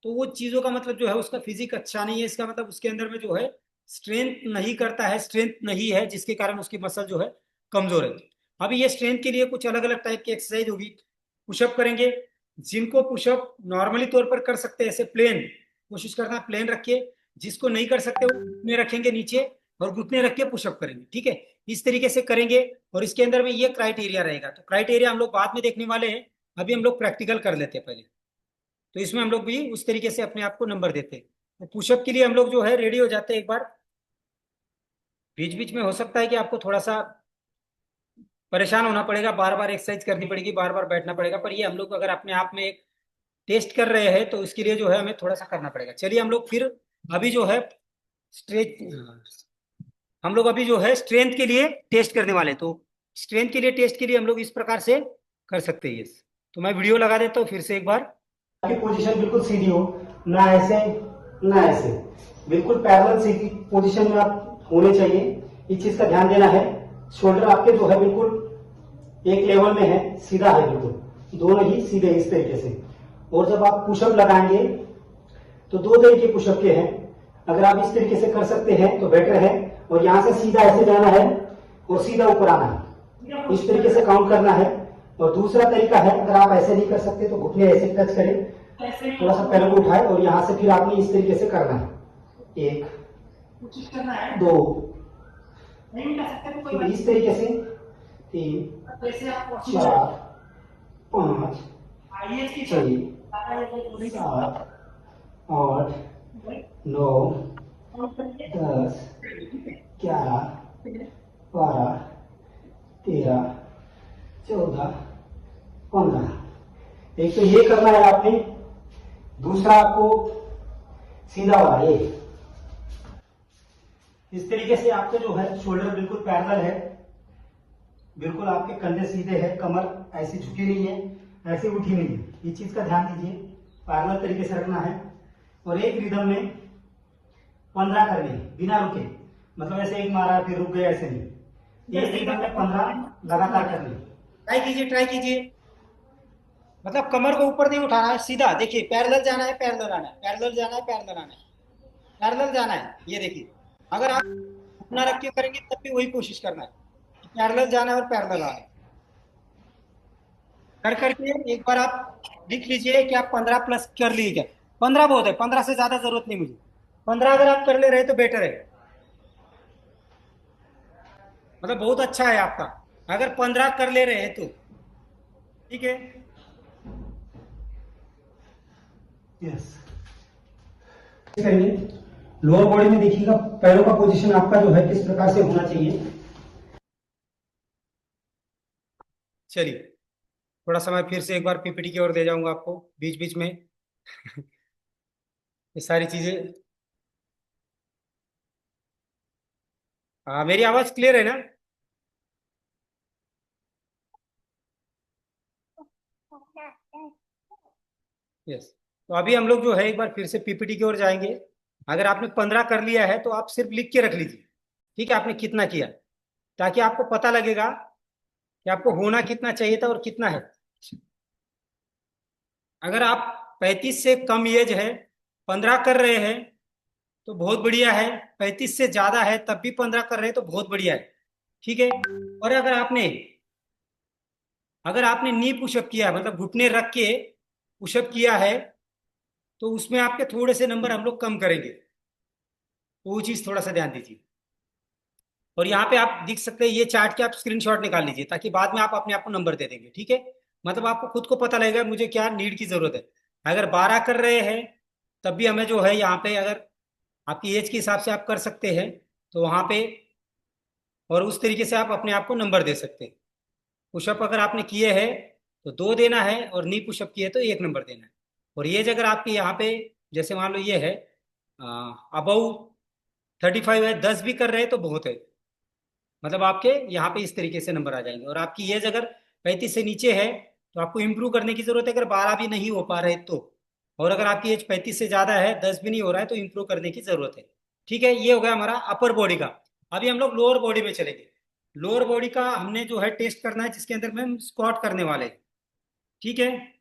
तो वो चीजों का मतलब जो है उसका फिजिक अच्छा नहीं है। इसका मतलब उसके अंदर में जो है स्ट्रेंथ नहीं करता है, स्ट्रेंथ नहीं है, जिसके कारण उसकी मसल जो है कमजोर है। अभी ये स्ट्रेंथ के लिए कुछ अलग अलग टाइप की एक्सरसाइज होगी। पुशअप करेंगे, जिनको पुशअप नॉर्मली तौर पर कर सकते हैं ऐसे प्लेन, कोशिश करना प्लेन रखिए। जिसको नहीं कर सकते वो घुटने रखेंगे नीचे और घुटने रख के पुशअप करेंगे। ठीक है, इस तरीके से करेंगे। और इसके अंदर में ये क्राइटेरिया रहेगा, तो क्राइटेरिया हम लोग बाद में देखने वाले हैं, अभी हम लोग प्रैक्टिकल कर लेते हैं पहले। तो इसमें हम लोग भी उस तरीके से अपने आप को नंबर देते हैं। तो पुशअप के लिए हम लोग जो है रेडी हो जाते हैं। एक बार बीच बीच में हो सकता है कि आपको थोड़ा सा परेशान होना पड़ेगा, बार बार एक्सरसाइज करनी पड़ेगी, बार बार बैठना पड़ेगा, पर ये हम लोग अगर अपने आप में एक टेस्ट कर रहे हैं तो इसके लिए जो है हमें थोड़ा सा करना पड़ेगा। चलिए हम लोग फिर अभी जो है स्ट्रेच हम लोग अभी जो है स्ट्रेंथ के लिए टेस्ट करने वाले हैं। तो स्ट्रेंथ के लिए टेस्ट के लिए हम लोग इस प्रकार से कर सकते हैं। यस, तो मैं वीडियो लगा देता हूँ फिर से एक बार। की पोजीशन बिल्कुल सीधी हो, ना ऐसे ना ऐसे, बिल्कुल पैरेलल सीधी पोजीशन में आप होने चाहिए। इस चीज का ध्यान देना है। शोल्डर आपके जो है बिल्कुल एक लेवल में है, सीधा है, बिल्कुल दोनों ही सीधे इस तरीके से। और जब आप पुशअप लगाएंगे तो दो तरीके पुशअप के हैं। अगर आप इस तरीके से कर सकते हैं तो बेटर है, और यहां से सीधा ऐसे जाना है और सीधा ऊपर आना है, इस तरीके से काउंट करना है। और दूसरा तरीका है, अगर आप ऐसे नहीं कर सकते तो घुटने ऐसे टच करें, थोड़ा सा पैरों को उठाए और यहां से फिर आपने इस तरीके से करना है। एक, दो, फिर इस तरीके से 3, 4, 5, 6, 7, 8, 9, 10, 11, 12, 13, 14, 15। एक तो ये करना है आपने, दूसरा आपको सीधा वाला ये। इस तरीके से आपके जो है शोल्डर बिल्कुल पैरेलल है, बिल्कुल आपके कंधे सीधे हैं, कमर ऐसी झुकी नहीं है, ऐसी उठी नहीं है। इस चीज का ध्यान दीजिए, पैरेलल तरीके से रखना है। और एक रिदम में 15 करने बिना रुके, मतलब ऐसे एक मारा फिर रुक गए, ऐसे नहीं। एक रिदम में 15 लगातार करने। ट्राई कीजिए, ट्राई कीजिए। मतलब कमर को ऊपर नहीं उठाना है, सीधा देखिए, पैरेलल जाना है, पैरेलल आना है, पैरेलल जाना है, पैरेलल आना है, पैरेलल जाना है, ये देखिए। अगर आप घुटना रख के करेंगे तब भी वही कोशिश करना है, पैरेलल जाना है और पैरेलल आना है। कर करके एक बार आप लिख लीजिए कि आप 15 प्लस कर लीजिए। क्या 15 बहुत है, 15 से ज्यादा जरूरत नहीं मुझे, 15 अगर आप कर ले रहे तो बेटर है, मतलब बहुत अच्छा है आपका, अगर 15 कर ले रहे हैं तो ठीक है। यस, करिए। लोअर बॉडी में देखिएगा पैरों का पोजीशन आपका जो है किस प्रकार से होना चाहिए। चलिए, थोड़ा समय फिर से एक बार पीपीटी की ओर दे जाऊंगा आपको बीच बीच में। ये सारी चीजें, मेरी आवाज क्लियर है ना? यस। तो अभी हम लोग जो है एक बार फिर से पीपीटी की ओर जाएंगे। अगर आपने 15 कर लिया है तो आप सिर्फ लिख के रख लीजिए, ठीक है, आपने कितना किया, ताकि आपको पता लगेगा कि आपको होना कितना चाहिए था और कितना है। अगर आप 35 से कम एज है, 15 कर रहे हैं तो बहुत बढ़िया है, 35 से ज्यादा है तब भी 15 कर रहे हैं तो बहुत बढ़िया है, ठीक है। और अगर आपने नी पुशअप किया है, मतलब घुटने रख के पुशअप किया है, तो उसमें आपके थोड़े से नंबर हम लोग कम करेंगे, तो वो चीज थोड़ा सा ध्यान दीजिए। और यहाँ पे आप देख सकते हैं, ये चार्ट के आप स्क्रीनशॉट निकाल लीजिए, ताकि बाद में आप अपने आप को नंबर दे देंगे, ठीक है। मतलब आपको खुद को पता लगेगा मुझे क्या नीड की जरूरत है। अगर 12 कर रहे हैं तब भी हमें जो है यहाँ पे, अगर आपकी एज के हिसाब से आप कर सकते हैं तो वहाँ पे, और उस तरीके से आप अपने आप को नंबर दे सकते हैं। पुशअप अगर आपने किए हैं तो 2 देना है, और नी पुशअप किए तो 1 नंबर देना है। और ये अगर आपके यहाँ पे, जैसे मान लो ये है अबव 35 है, 10 भी कर रहे हैं तो बहुत है, मतलब आपके यहाँ पे इस तरीके से नंबर आ जाएंगे। और आपकी एज अगर 35 से नीचे है तो आपको इंप्रूव करने की जरूरत है, अगर 12 भी नहीं हो पा रहे तो। और अगर आपकी एज 35 से ज्यादा है, 10 भी नहीं हो रहा है, तो इंप्रूव करने की जरूरत है, ठीक है। ये हो गया हमारा अपर बॉडी का। अभी हम लोग लोअर बॉडी में चलेंगे। लोअर बॉडी का हमने जो है टेस्ट करना है, जिसके अंदर में हम स्क्वाट करने वाले हैं, ठीक है।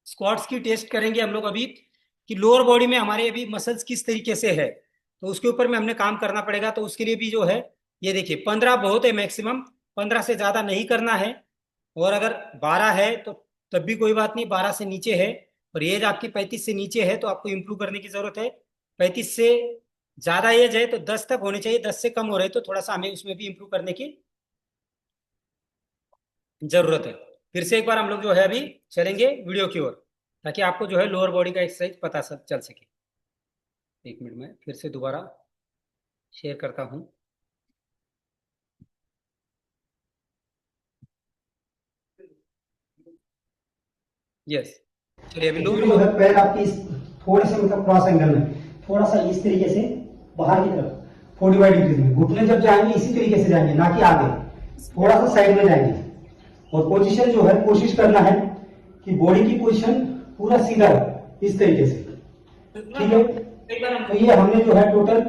स्क्वाट्स की टेस्ट करेंगे हम लोग अभी, कि लोअर बॉडी में हमारे अभी मसल्स किस तरीके से है, तो उसके ऊपर में हमने काम करना पड़ेगा। तो उसके लिए भी जो है, ये देखिए, 15 बहुत है मैक्सिमम, 15 से ज्यादा नहीं करना है। और अगर 12 है तो तब भी कोई बात नहीं, 12 से नीचे है और एज आपकी 35 से नीचे है तो आपको इंप्रूव करने की जरूरत है। 35 से ज्यादा एज है तो 10 तक होने चाहिए, 10 से कम हो रहे तो थोड़ा सा हमें उसमें भी इंप्रूव करने की जरूरत है। फिर से एक बार हम लोग जो है अभी चलेंगे वीडियो की ओर, ताकि आपको जो है लोअर बॉडी का एक्सरसाइज पता चल सके। 1 मिनट में फिर से दोबारा शेयर करता हूं। यस, चलिए अभी जो लोअर। है पैर आपकी थोड़े से मतलब क्रॉस एंगल में, थोड़ा सा इस तरीके से बाहर की तरफ 45 डिग्री में, घुटने जब जाएंगे इसी तरीके से जाएंगे, ना कि आगे, थोड़ा सा साइड में जाएंगे। और पोजीशन जो है कोशिश करना है कि बॉडी की पोजीशन पूरा सीधा इस तरीके से, ठीक है। तो ये हमने जो है टोटल,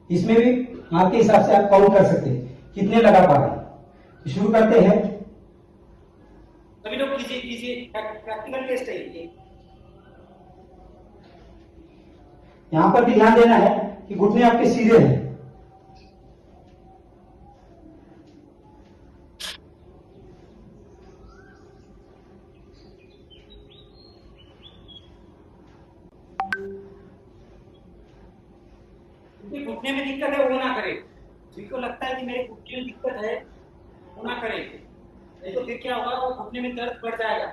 इसमें भी आपके हिसाब से आप काउंट कर सकते हैं कितने लगा पा रहे हैं। तो शुरू करते हैं। सभी लोग कीजिए कीजिए, प्रैक्टिकल टेस्ट है ये। यहां पर भी ध्यान देना है कि घुटने आपके सीधे हैं। घुटने में दिक्कत है वो ना करे, जिनको लगता है कि मेरे घुटने में दिक्कत है वो ना करे, नहीं तो फिर क्या होगा, वो घुटने में दर्द बढ़ जाएगा।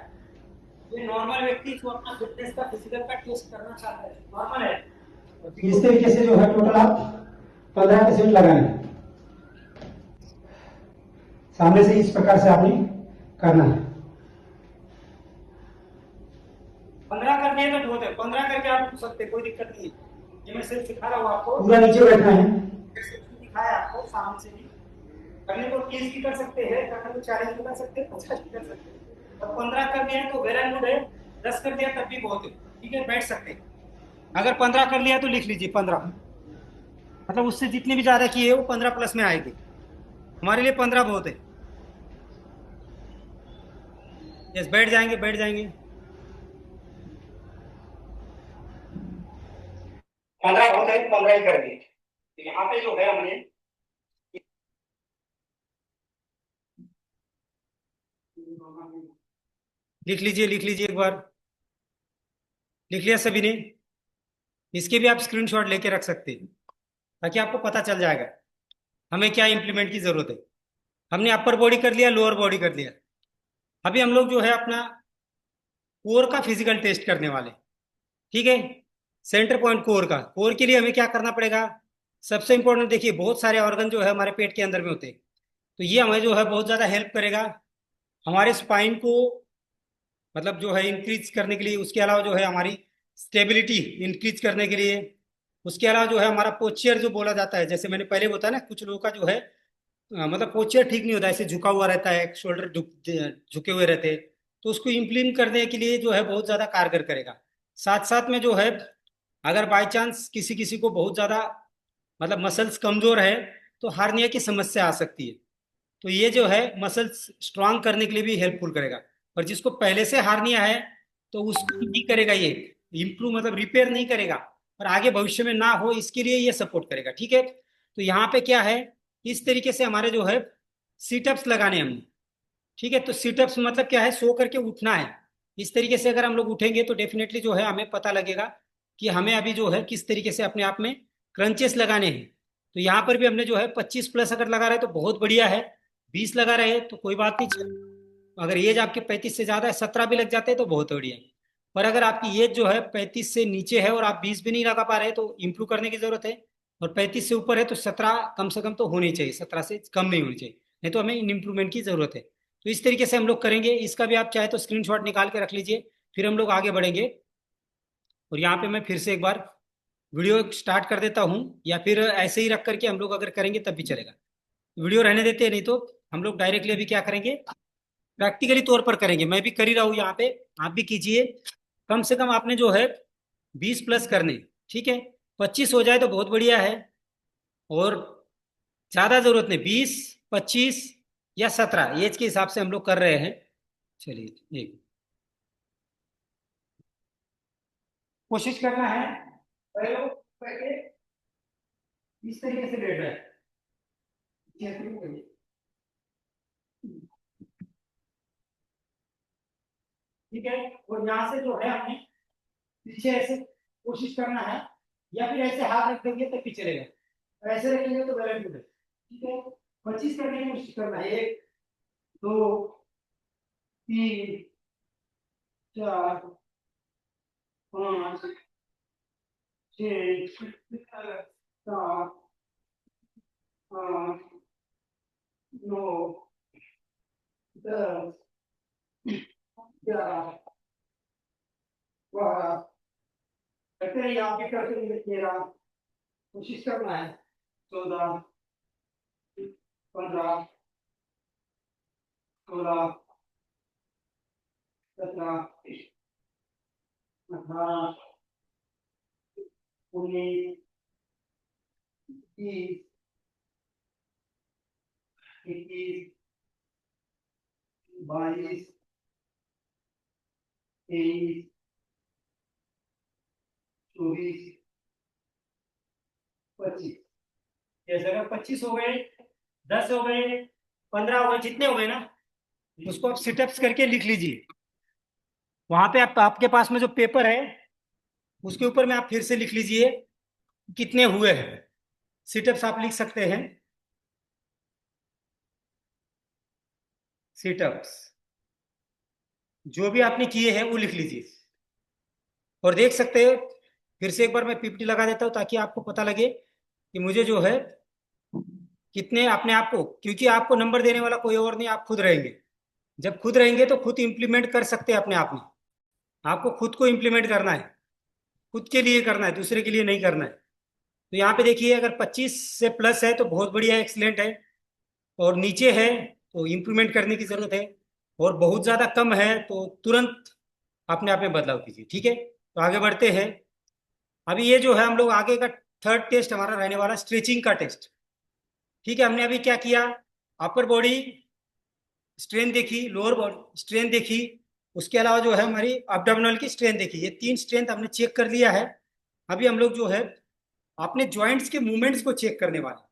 ये नॉर्मल व्यक्ति जो अपना फिटनेस का, फिजिकल का टेस्ट करना चाहता है, नॉर्मल है। इस तरीके से जो है टोटल आप 15 के सेट लगाएंगे। सामने से इस प्रकार से आपने करना है। 15 कर दिए तो बहुत है, 15 करके आप पूछ सकते, कोई दिक्कत नहीं है। ये मैं सिर्फ सिखा रहा हूँ आपको, पूरा नीचे बैठना है। दिखाया आपको सामने से भी। करने को 30 भी कर सकते हैं, करने को 40 भी कर सकते हैं, 50 भी कर सकते हैं। और 15 कर दिया तो वेल एंड गुड है, 10 कर दिया तब भी बहुत है, ठीक है, बैठ सकते हैं। अगर 15 कर लिया तो लिख लीजिए 15, मतलब उससे जितने भी ज्यादा किए वो 15 प्लस में आएगी। हमारे लिए 15 बहुत है। यस, बैठ जाएंगे, बैठ जाएंगे। 15 बहुत है, 15 ही करेंगे। तो यहाँ पे जो है हमने लिख लीजिए, लिख लीजिए एक बार। लिख लिया सभी ने? इसके भी आप स्क्रीनशॉट लेके रख सकते हैं ताकि आपको पता चल जाएगा हमें क्या इंप्लीमेंट की जरूरत है। हमने अपर बॉडी कर लिया, लोअर बॉडी कर लिया। अभी हम लोग जो है अपना कोर का फिजिकल टेस्ट करने वाले, ठीक है। सेंटर पॉइंट कोर का, कोर के लिए हमें क्या करना पड़ेगा? सबसे इंपॉर्टेंट देखिए, बहुत सारे ऑर्गन जो है हमारे पेट के अंदर में होते हैं, तो ये हमें जो है बहुत ज़्यादा हेल्प करेगा हमारे स्पाइन को, मतलब जो है इंक्रीज करने के लिए। उसके अलावा जो है हमारी स्टेबिलिटी इंक्रीज करने के लिए। उसके अलावा जो है हमारा पोस्चर जो बोला जाता है, जैसे मैंने पहले बताया ना, कुछ लोगों का जो है मतलब पोस्चर ठीक नहीं होता, ऐसे झुका हुआ रहता है, शोल्डर झुके हुए रहते हैं, तो उसको इम्प्लीमेंट करने के लिए जो है बहुत ज़्यादा कारगर करेगा। साथ साथ में जो है अगर बाई चांस किसी किसी को बहुत ज़्यादा मतलब मसल्स कमज़ोर है तो हार्निया की समस्या आ सकती है, तो ये जो है मसल्स स्ट्रांग करने के लिए भी हेल्पफुल करेगा। और जिसको पहले से हार्निया है तो उसको नहीं करेगा ये, इम्प्रूव मतलब रिपेयर नहीं करेगा, और आगे भविष्य में ना हो इसके लिए ये सपोर्ट करेगा, ठीक है। तो यहाँ पे क्या है, इस तरीके से हमारे जो है सीटअप्स लगाने हैं हमने, ठीक है। तो सीटअप्स मतलब क्या है, सो करके उठना है। इस तरीके से अगर हम लोग उठेंगे तो डेफिनेटली जो है हमें पता लगेगा कि हमें अभी जो है किस तरीके से अपने आप में क्रंचेस लगाने हैं। तो यहाँ पर भी हमने जो है 25 प्लस अगर लगा रहे हैं तो बहुत बढ़िया है, 20 लगा रहे हैं तो कोई बात नहीं। अगर एज आपके 35 से ज्यादा है, 17 भी लग जाते हैं तो बहुत बढ़िया है। पर अगर आपकी एज जो है 35 से नीचे है और आप 20 भी नहीं लगा पा रहे हैं तो इंप्रूव करने की जरूरत है। और 35 से ऊपर है तो 17 कम से कम तो होनी चाहिए, 17 से कम नहीं होनी चाहिए, नहीं तो हमें इंप्रूवमेंट की जरूरत है। तो इस तरीके से हम लोग करेंगे। इसका भी आप चाहे तो स्क्रीनशॉट निकाल के रख लीजिए, फिर हम लोग आगे बढ़ेंगे। और यहाँ पे मैं फिर से एक बार वीडियो स्टार्ट कर देता हूँ, या फिर ऐसे ही रख करके हम लोग अगर करेंगे तब भी चलेगा। वीडियो रहने देते हैं, नहीं तो हम लोग डायरेक्टली अभी क्या करेंगे, प्रैक्टिकली तौर पर करेंगे। मैं भी कर ही रहा हूँ यहाँ पे, आप भी कीजिए। कम से कम आपने जो है 20 प्लस करने, ठीक है। 25 हो जाए तो बहुत बढ़िया है, और ज्यादा जरूरत नहीं, 20, 25 या 17 एज के हिसाब से हम लोग कर रहे हैं। चलिए, एक कोशिश करना है पहले लोग करके इस तरीके से बैठ रहे हैं। ठीक है, और यहाँ से जो है हमने पीछे ऐसे कोशिश करना है, या फिर ऐसे हाथ रख देंगे तो पीछे रहेगा, और ऐसे रखेंगे तो वेल गुड है, ठीक है। 25 करने की कोशिश करना है, 1, 2, 3, 4, 5, 6, 7, 8, 9, 10, 11, 12, करते रहिए, आप भी करते रहिए। 13, कोशिश करना है, 14, 15, 16, 17, 18, 19, 20, 21, 22, 23, 24, 25। जैसे अगर 25 हो गए, 10 हो गए, 15 हो गए, जितने हो गए ना, उसको आप सिटअप्स करके लिख लीजिए। वहां पे आपके पास में जो पेपर है उसके ऊपर में आप फिर से लिख लीजिए कितने हुए हैं। सिटअप्स आप लिख सकते हैं, सिटअप्स जो भी आपने किए हैं वो लिख लीजिए। और देख सकते हैं, फिर से एक बार मैं पीपीटी लगा देता हूं ताकि आपको पता लगे कि मुझे जो है कितने अपने आप को, क्योंकि आपको नंबर देने वाला कोई और नहीं, आप खुद रहेंगे। जब खुद रहेंगे तो खुद इंप्लीमेंट कर सकते हैं अपने आप में। आपको खुद को इंप्लीमेंट करना है, खुद के लिए करना है, दूसरे के लिए नहीं करना है। तो यहाँ पे देखिए, अगर 25 से प्लस है तो बहुत बढ़िया, एक्सीलेंट है, और नीचे है तो इंप्रूवमेंट करने की जरूरत है, और बहुत ज्यादा कम है तो तुरंत अपने आप में बदलाव कीजिए, ठीक है। तो आगे बढ़ते हैं। अभी ये जो है हम लोग आगे का थर्ड टेस्ट हमारा रहने वाला स्ट्रेचिंग का टेस्ट, ठीक है। हमने अभी क्या किया, अपर बॉडी स्ट्रेंथ देखी, लोअर बॉडी स्ट्रेंथ देखी, उसके अलावा जो है हमारी अब्डोमिनल की स्ट्रेंथ देखिए, ये 3 स्ट्रेंथ हमने चेक कर लिया है। अभी हम लोग जो है अपने जॉइंट्स के मूवमेंट्स को चेक करने वाले हैं।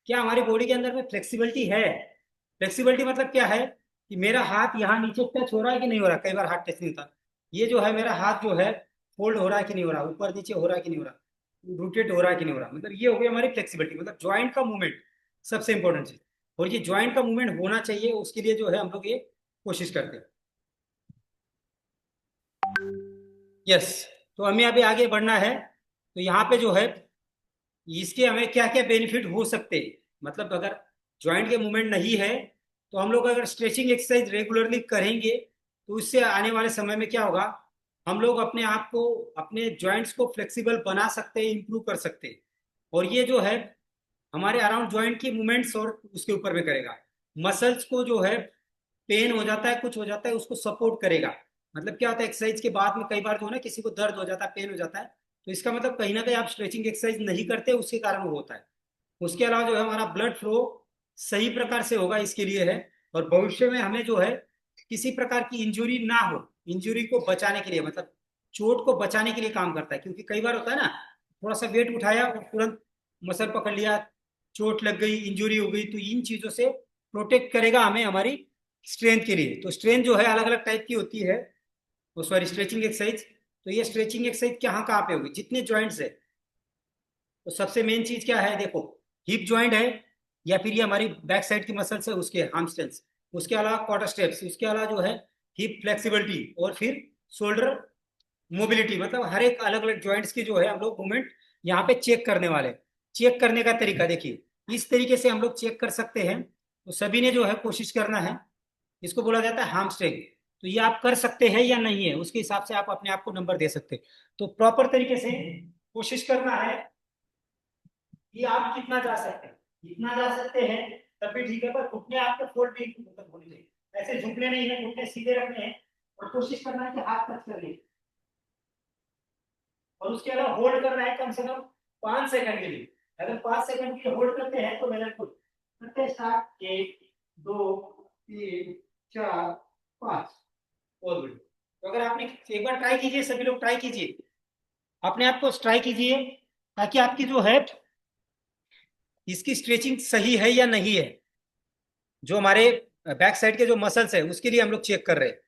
क्या हमारी बॉडी के अंदर में फ्लेक्सिबिलिटी है? फ्लेक्सिबिलिटी मतलब क्या है कि मेरा हाथ यहाँ नीचे टच हो रहा है कि नहीं हो रहा। कई बार हाथ टच नहीं होता। ये जो है मेरा हाथ जो है फोल्ड हो रहा है कि नहीं हो रहा, ऊपर नीचे हो रहा है कि नहीं हो रहा, रोटेट हो रहा है कि नहीं हो रहा। मतलब ये हो गई हमारी फ्लेक्सिबिलिटी, मतलब ज्वाइंट का मूवमेंट सबसे इंपॉर्टेंट चीज। और ये ज्वाइंट का मूवमेंट होना चाहिए, उसके लिए जो है हम लोग ये कोशिश करते हैं। यस, तो हमें अभी आगे बढ़ना है। तो यहाँ पे जो है इसके हमें क्या क्या बेनिफिट हो सकते हैं, मतलब अगर जॉइंट के मूवमेंट नहीं है तो हम लोग अगर स्ट्रेचिंग एक्सरसाइज रेगुलरली करेंगे तो इससे आने वाले समय में क्या होगा, हम लोग अपने आप को, अपने जॉइंट्स को फ्लेक्सिबल बना सकते हैं, इंप्रूव कर सकते हैं। और ये जो है हमारे अराउंड जॉइंट की मूवमेंट्स और उसके ऊपर में करेगा। मसल्स को जो है पेन हो जाता है, कुछ हो जाता है, उसको सपोर्ट करेगा। मतलब क्या होता है, एक्सरसाइज के बाद में कई बार जो है ना किसी को दर्द हो जाता है, पेन हो जाता है, तो इसका मतलब कहीं ना कहीं आप स्ट्रेचिंग एक्सरसाइज नहीं करते, उसके कारण वो होता है। उसके अलावा जो है हमारा ब्लड फ्लो सही प्रकार से होगा, इसके लिए है। और भविष्य में हमें जो है किसी प्रकार की इंजुरी ना हो, इंजुरी को बचाने के लिए, मतलब चोट को बचाने के लिए काम करता है। क्योंकि कई बार होता है ना, थोड़ा सा वेट उठाया और तुरंत मसल पकड़ लिया, चोट लग गई, इंजुरी हो गई, तो इन चीजों से प्रोटेक्ट करेगा हमें हमारी स्ट्रेंथ के लिए। तो स्ट्रेंथ जो है अलग अलग टाइप की होती है, वो सॉरी स्ट्रेचिंग एक्सरसाइज। तो ये स्ट्रेचिंग एक्सरसाइज कहाँ पे होगी, जितने जॉइंट्स है। तो सबसे मेन चीज क्या है, देखो, हिप जॉइंट है, या फिर ये हमारी बैक साइड की मसल्स है, उसके हामस्ट्रिंग्स, उसके अलावा क्वाड्र स्टेप्स, उसके अलावा जो है हिप फ्लेक्सिबिलिटी, और फिर शोल्डर मोबिलिटी। मतलब हर एक अलग अलग जॉइंट्स की जो है हम लोग मूवमेंट यहाँ पे चेक करने वाले। चेक करने का तरीका देखिए, इस तरीके से हम लोग चेक कर सकते हैं। तो सभी ने जो है कोशिश करना है, इसको बोला जाता है हामस्ट्रिंग। तो ये आप कर सकते हैं या नहीं है, उसके हिसाब से आप अपने आप को नंबर दे सकते हैं। तो प्रॉपर तरीके से कोशिश करना है कि आप कितना जा सकते हैं, जितना जा सकते हैं तब भी ठीक है, पर घुटने आपके फोल्ड नहीं मतलब होने चाहिए, ऐसे झुकने नहीं है, घुटने सीधे रखने हैं। और कोशिश करना है कि हाथ टच कर ले, और उसके अलावा होल्ड करना है कम से कम 5 सेकंड के लिए। अगर 5 सेकंड के लिए होल्ड करते हैं तो मेरा कुछ करते स्टार्ट, 1 2 3 4 5। और बढ़िया। तो अगर आपने एक बार ट्राई कीजिए, सभी लोग ट्राई कीजिए, अपने आप को ट्राई कीजिए, ताकि आपकी जो है इसकी स्ट्रेचिंग सही है या नहीं है। जो हमारे बैक साइड के जो मसल्स है उसके लिए हम लोग चेक कर रहे हैं।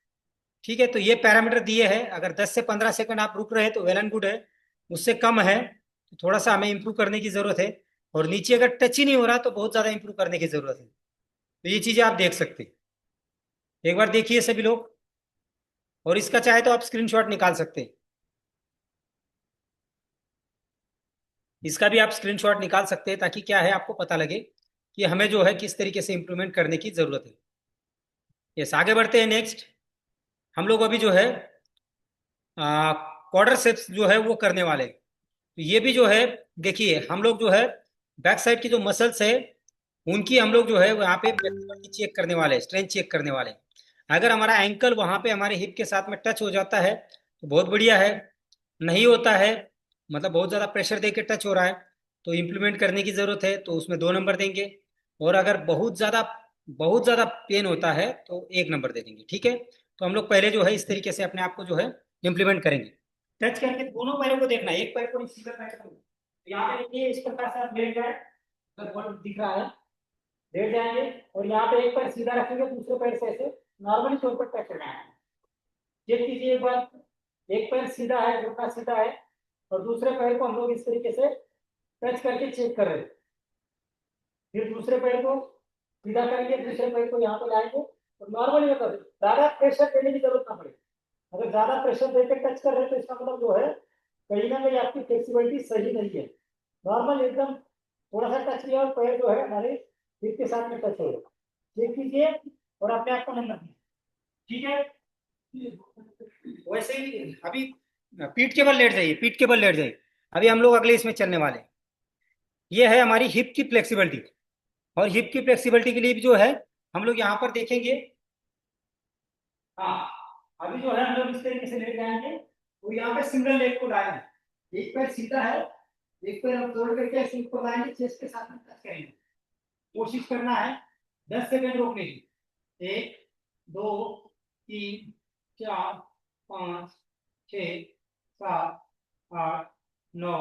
ठीक है, तो ये पैरामीटर दिए हैं। अगर 10 से 15 सेकंड आप रुक रहे हैं तो वेल एंड गुड है। उससे कम है तो थोड़ा सा हमें इंप्रूव करने की जरूरत है। और नीचे अगर टच ही नहीं हो रहा तो बहुत ज्यादा इंप्रूव करने की जरूरत है। तो ये चीजें आप देख सकते हैं, एक बार देखिए सभी लोग। और इसका चाहे तो आप स्क्रीनशॉट निकाल सकते हैं, इसका भी आप स्क्रीनशॉट निकाल सकते हैं, ताकि क्या है आपको पता लगे कि हमें जो है किस तरीके से इंप्रूवमेंट करने की जरूरत है। यस, आगे बढ़ते हैं। नेक्स्ट हम लोग अभी जो है क्वाड्रिसेप्स जो है वो करने वाले हैं। तो ये भी जो है देखिए, हम लोग जो है बैक साइड की जो मसल्स है उनकी हम लोग जो है वहाँ पे फ्लेक्सिबिलिटी चेक करने वाले हैं, स्ट्रेंथ चेक करने वाले हैं। अगर हमारा एंकल वहाँ पे हमारे हिप के साथ में टच हो जाता है तो बहुत बढ़िया है। नहीं होता है, मतलब बहुत ज़्यादा प्रेशर दे के टच हो रहा है, तो इम्प्लीमेंट करने की ज़रूरत है, तो उसमें 2 नंबर देंगे। और अगर बहुत ज़्यादा पेन होता है तो 1 नंबर दे देंगे। ठीक है, तो हम लोग पहले जो है इस तरीके से अपने आप को जो है इम्प्लीमेंट करेंगे। टच करके दोनों पैरों को देखना है, एक पैर को नहीं, सीधा पैर को। तो यहाँ पे देखिए, इस प्रकार से आप लेट जाए, अगर बहुत दिख रहा है, लेट जाएंगे, और यहाँ पे एक पैर सीधा रखेंगे, दूसरे पैर से ऐसे नॉर्मली तौर पर टच करना है। चेक कीजिए एक बार, एक पैर सीधा है, घुटना सीधा है, और दूसरे पैर को हम लोग इस तरीके से टच करके चेक कर रहे हैं। फिर दूसरे पैर को सीधा करेंगे, दूसरे पैर को यहाँ पे लाएंगे, और नॉर्मली मतलब ज्यादा प्रेशर देने की जरूरत ना पड़े। अगर ज्यादा प्रेशर देकर टच कर रहे हैं तो इसका मतलब जो है कहीं ना कहीं आपकी फ्लेक्सिबिलिटी सही नहीं है। नॉर्मल एकदम थोड़ा सा टच किया और पैर जो है हमारे हिप के साथ में टच हो जाएगा। चेक कीजिए और अपने आप को नंबर दीजिए। ठीक है, वैसे ही अभी पीठ के बल लेट जाइए, पीठ के बल लेट जाइए। अभी हम लोग अगले इसमें चलने वाले हैं। ये है हमारी हिप की फ्लेक्सिबिलिटी। और हिप की फ्लेक्सिबिलिटी के लिए भी जो है हम लोग यहाँ पर देखेंगे। हाँ, अभी जो है हम लोग इस तरीके से लेट जाएंगे, तो यहाँ पे सिंगल लेग को लाएंगे, एक पैर सीधा है, एक पैर हम जोड़ करके ऐसे ऊपर लाएंगे, चेस्ट के साथ में टच करेंगे। कोशिश करना है 10 सेकंड रोकने की। 1 2 3 4 5 6 7 8 9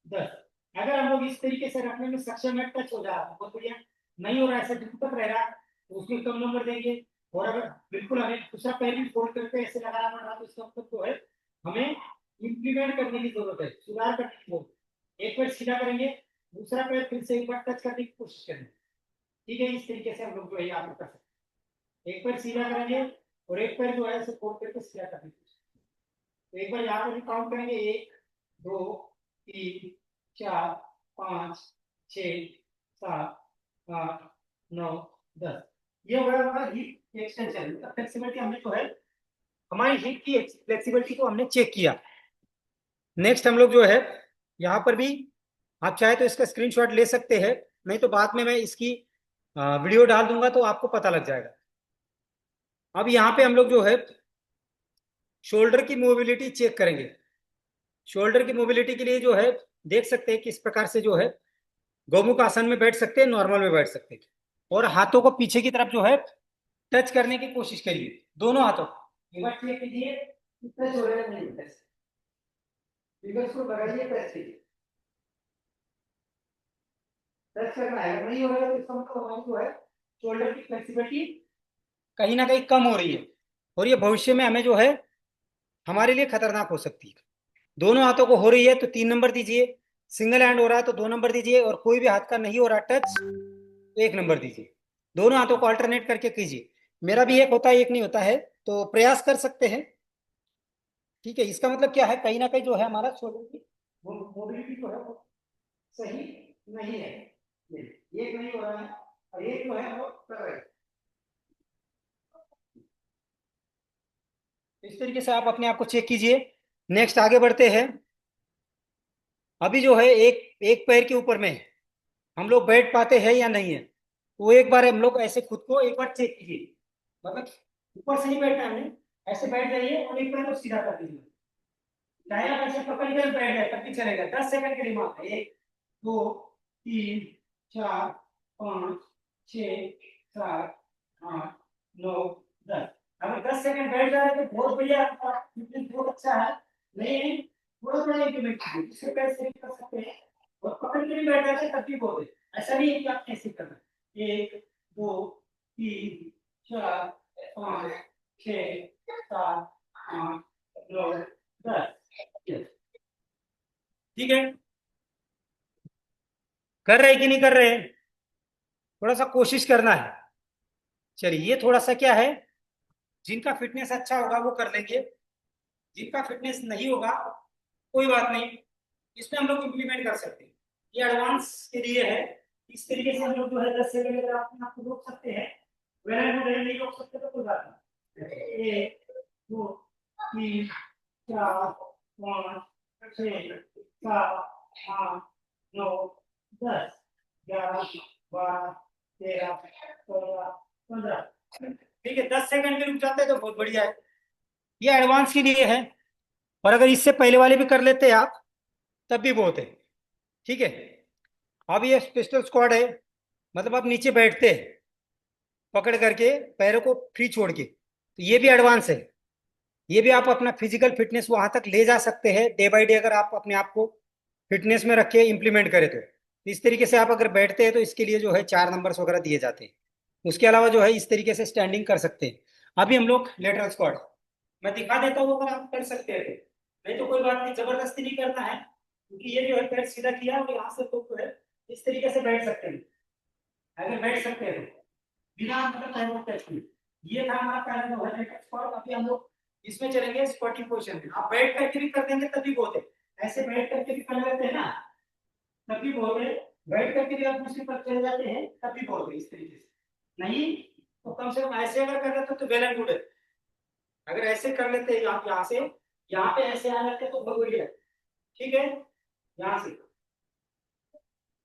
10। अगर हम लोग इस तरीके से रखने में सक्षम है, टच हो जा रहा है बहुत बढ़िया, नहीं हो रहा है, ऐसे दिक्कत रह रहा है तो उसमें कम नंबर देंगे। और अगर बिल्कुल हमें दूसरा पैर भी फोल्ड करके ऐसे लगाना पड़ रहा तो इसका मतलब जो है हमें इम्प्लीमेंट करने की जरूरत है, सुधार करने की जरूरत है। एक पैर सीधा करेंगे, दूसरा पैर फिर से एक बार टच करने की कोशिश करेंगे। ठीक है, इस तरीके से हम लोग जो है यहाँ पर कर सकते हैं। एक पैर सीधा करेंगे और एक पैर जो है ऐसे फोल्ड करके सीधा करने की कोशिश। तो एक बार यहाँ पर भी काउंट करेंगे, 1 2 3 4 5 6 7 8 9 10। ये हो गया हमारा हीप एक्सटेंशन। फ्लेक्सिबिलिटी हमने जो है हमारी हीप की फ्लेक्सिबिलिटी को हमने चेक किया। नेक्स्ट हम लोग जो है यहाँ पर भी आप चाहे तो इसका स्क्रीनशॉट ले सकते हैं, नहीं तो बाद में मैं इसकी वीडियो डाल दूंगा तो आपको पता लग जाएगा। अब यहाँ पे हम लोग जो है शोल्डर की मोबिलिटी चेक करेंगे। शोल्डर की मोबिलिटी के लिए जो है देख सकते हैं किस प्रकार से जो है गोमुख आसन में बैठ सकते हैं, नॉर्मल में बैठ सकते हैं, और हाथों को पीछे की तरफ जो है टच करने की कोशिश करिए, दोनों हाथों को। एक बार चेक कीजिए टच हो रहा है नहीं, फिंगर्स को लगाइए, टच कीजिए, टच करना है। अगर नहीं हो रहा है तो इसका मतलब हमारी जो है शोल्डर की फ्लेक्सिबिलिटी कहीं ना कहीं कम हो रही है, और ये भविष्य में हमें जो है हमारे लिए खतरनाक हो सकती है। दोनों हाथों को हो रही है तो 3 नंबर दीजिए, सिंगल हैंड हो रहा है तो 2 नंबर दीजिए, और कोई भी हाथ का नहीं हो रहा टच तो 1 नंबर दीजिए। दोनों हाथों को अल्टरनेट करके कीजिए। मेरा भी एक होता है, एक नहीं होता है, तो प्रयास कर सकते हैं। ठीक है, इसका मतलब क्या है, कहीं ना कहीं जो है हमारा शोल्डर की मोबिलिटी जो है वो सही नहीं है। एक नहीं हो रहा है और एक जो है वो कर रहे हैं। इस तरीके से आप अपने आप को चेक कीजिए। नेक्स्ट आगे बढ़ते हैं। अभी जो है एक एक पैर के ऊपर में हम लोग बैठ पाते हैं या नहीं है, तो एक बार हम लोग ऐसे खुद को एक बार चेक कीजिए। मतलब ऊपर से नहीं बैठना है, ऐसे बैठ जाइए और एक पैर को सीधा कर दीजिए। चाहे आप ऐसे पकड़ कर बैठ जाए तब भी चलेगा। 10 सेकंड के लिए मात्र 1 2 3 4 5 6 7 8 9 10। अगर 10 सेकंड बैठ जा रहे तो बहुत बढ़िया, फिटनेस बहुत अच्छा है। नहीं थोड़ा थोड़ा इंप्लीमेंट कीजिए, इससे कैसे कर सकते हैं। और पकड़ के भी बैठ जाते तब भी बहुत है, ऐसा नहीं है कि आप कैसे करना। 1 2 3 4 5 6 7 8 9 10। ठीक है, कर रहे कि नहीं कर रहे, थोड़ा सा कोशिश करना है। चलिए, ये थोड़ा सा क्या है, जिनका फिटनेस अच्छा होगा वो कर लेंगे, जिनका फिटनेस नहीं होगा कोई बात नहीं, इसमें हम लोग इम्प्लीमेंट कर सकते हैं। ये एडवांस के लिए है। इस तरीके से हम लोग जो है 10 सेकंड अगर अपने आप को रोक सकते हैं, नहीं रोक सकते तो कोई बात नहीं। 1 2 3 4 5 6 7 8 9 10 11 12 13 14 15। ठीक है, 10 सेकंड के रुक जाते हैं तो बहुत बढ़िया है। ये एडवांस के लिए है, और अगर इससे पहले वाले भी कर लेते हैं आप तब भी बहुत है। ठीक है, अब ये पिस्टल स्क्वाड है, मतलब आप नीचे बैठते हैं पकड़ करके पैरों को फ्री छोड़ के, तो ये भी एडवांस है। ये भी आप अपना फिजिकल फिटनेस वहां तक ले जा सकते हैं डे बाय डे, अगर आप अपने आप को फिटनेस में रख के इंप्लीमेंट करें तो। इस तरीके से आप अगर बैठते हैं तो इसके लिए जो है 4 नंबर्स वगैरह दिए जाते हैं। उसके अलावा जो है इस तरीके से स्टैंडिंग कर सकते हैं। अभी हम लोग लेटरल स्क्वाड मैं दिखा देता हूँ, अगर आप कर सकते हैं नहीं तो कोई बात नहीं, जबरदस्ती नहीं करना है, क्योंकि ये जो है पैर सीधा किया और यहाँ से तो है इस तरीके से बैठ सकते हैं। अगर बैठ सकते हैं तो बिना मतलब पैरों को टच किए। ये था हमारा पहला जो है लेटरल स्क्वाट। अभी हम लोग इसमें चलेंगे स्क्वाटिंग पोजीशन में। आप बैठ करके भी कर देंगे तभी बहुत है, ऐसे बैठ करके भी कर लेते हैं ना तभी बहुत है, बैठ करके भी आप दूसरी पर चले जाते हैं तभी बहुत है। इस तरीके से नहीं तो कम से कम ऐसे अगर कर लेते तो वेल एंड गुड है। अगर ऐसे कर लेते हैं आप यहाँ से यहाँ पे ऐसे आ जाते तो बहुत बढ़िया। ठीक है, यहाँ से तो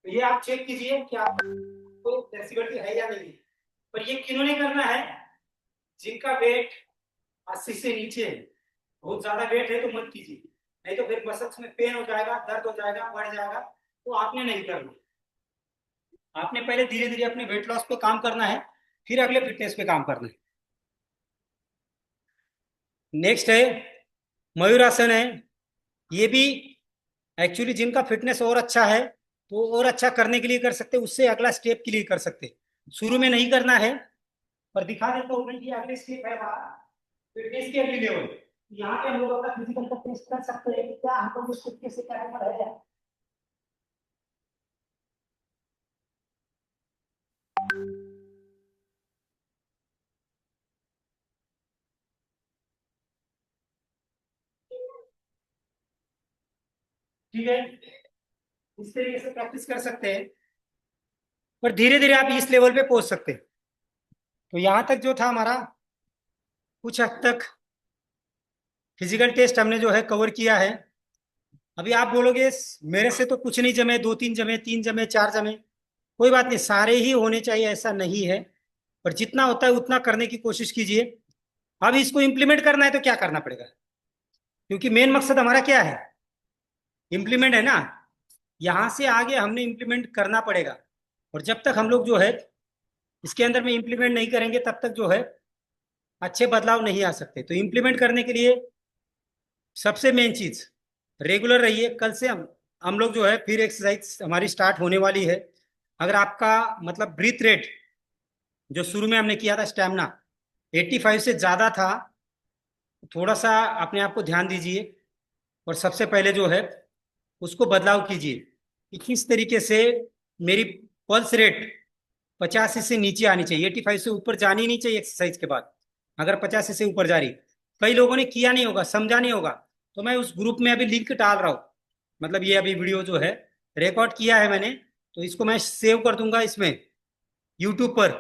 ये आप चेक कीजिए कि आपको फ्लेक्सिबिलिटी है या नहीं। पर ये किन्होंने करना है, जिनका वेट 80 से नीचे है। बहुत ज्यादा वेट है तो मत कीजिए, नहीं तो फिर मसल्स में पेन हो जाएगा, दर्द हो जाएगा, बढ़ जाएगा, तो आपने नहीं करना। आपने पहले धीरे धीरे अपने वेट लॉस पे काम करना है, फिर अगले फिटनेस पे काम करना है। नेक्स्ट है मयूरासन है। ये भी एक्चुअली जिनका फिटनेस और अच्छा है तो और अच्छा करने के लिए कर सकते, उससे अगला स्टेप के लिए कर सकते। शुरू में नहीं करना है, पर दिखा देता हूँ मैं कि अगले स्टेप है हमारा फिटनेस के अगले लेवल। यहाँ पे हम लोग अपना फिजिकल का टेस्ट कर सकते हैं कि क्या हम लोग उस फिटनेस से कैपेबल है। ठीक है, इस तरीके से प्रैक्टिस कर सकते हैं, पर धीरे धीरे आप इस लेवल पे पहुंच सकते हैं। तो यहां तक जो था हमारा कुछ हद तक फिजिकल टेस्ट हमने जो है कवर किया है। अभी आप बोलोगे मेरे से तो कुछ नहीं जमे, 2-3 जमे, 3 जमे, 4 जमे, कोई बात नहीं, सारे ही होने चाहिए ऐसा नहीं है, पर जितना होता है उतना करने की कोशिश कीजिए। अब इसको इम्प्लीमेंट करना है तो क्या करना पड़ेगा, क्योंकि मेन मकसद हमारा क्या है, इम्प्लीमेंट है ना। यहां से आगे हमने इम्प्लीमेंट करना पड़ेगा, और जब तक हम लोग जो है इसके अंदर में इम्प्लीमेंट नहीं करेंगे तब तक जो है अच्छे बदलाव नहीं आ सकते। तो इम्प्लीमेंट करने के लिए सबसे मेन चीज रेगुलर रहिए। कल से हम लोग जो है फिर एक्सरसाइज हमारी स्टार्ट होने वाली है। अगर आपका मतलब ब्रीथ रेट जो शुरू में हमने किया था स्टेमिना 85 से ज़्यादा था, थोड़ा सा अपने आप को ध्यान दीजिए और सबसे पहले जो है उसको बदलाव कीजिए कि किस तरीके से मेरी पल्स रेट 85 से नीचे आनी चाहिए, 85 से ऊपर जानी नहीं चाहिए एक्सरसाइज के बाद। अगर 85 से ऊपर जा रही, कई लोगों ने किया नहीं होगा, समझा नहीं होगा, तो मैं उस ग्रुप में अभी लिंक डाल रहा हूँ। मतलब ये अभी वीडियो जो है रिकॉर्ड किया है मैंने, तो इसको मैं सेव कर दूंगा इसमें यूट्यूब पर।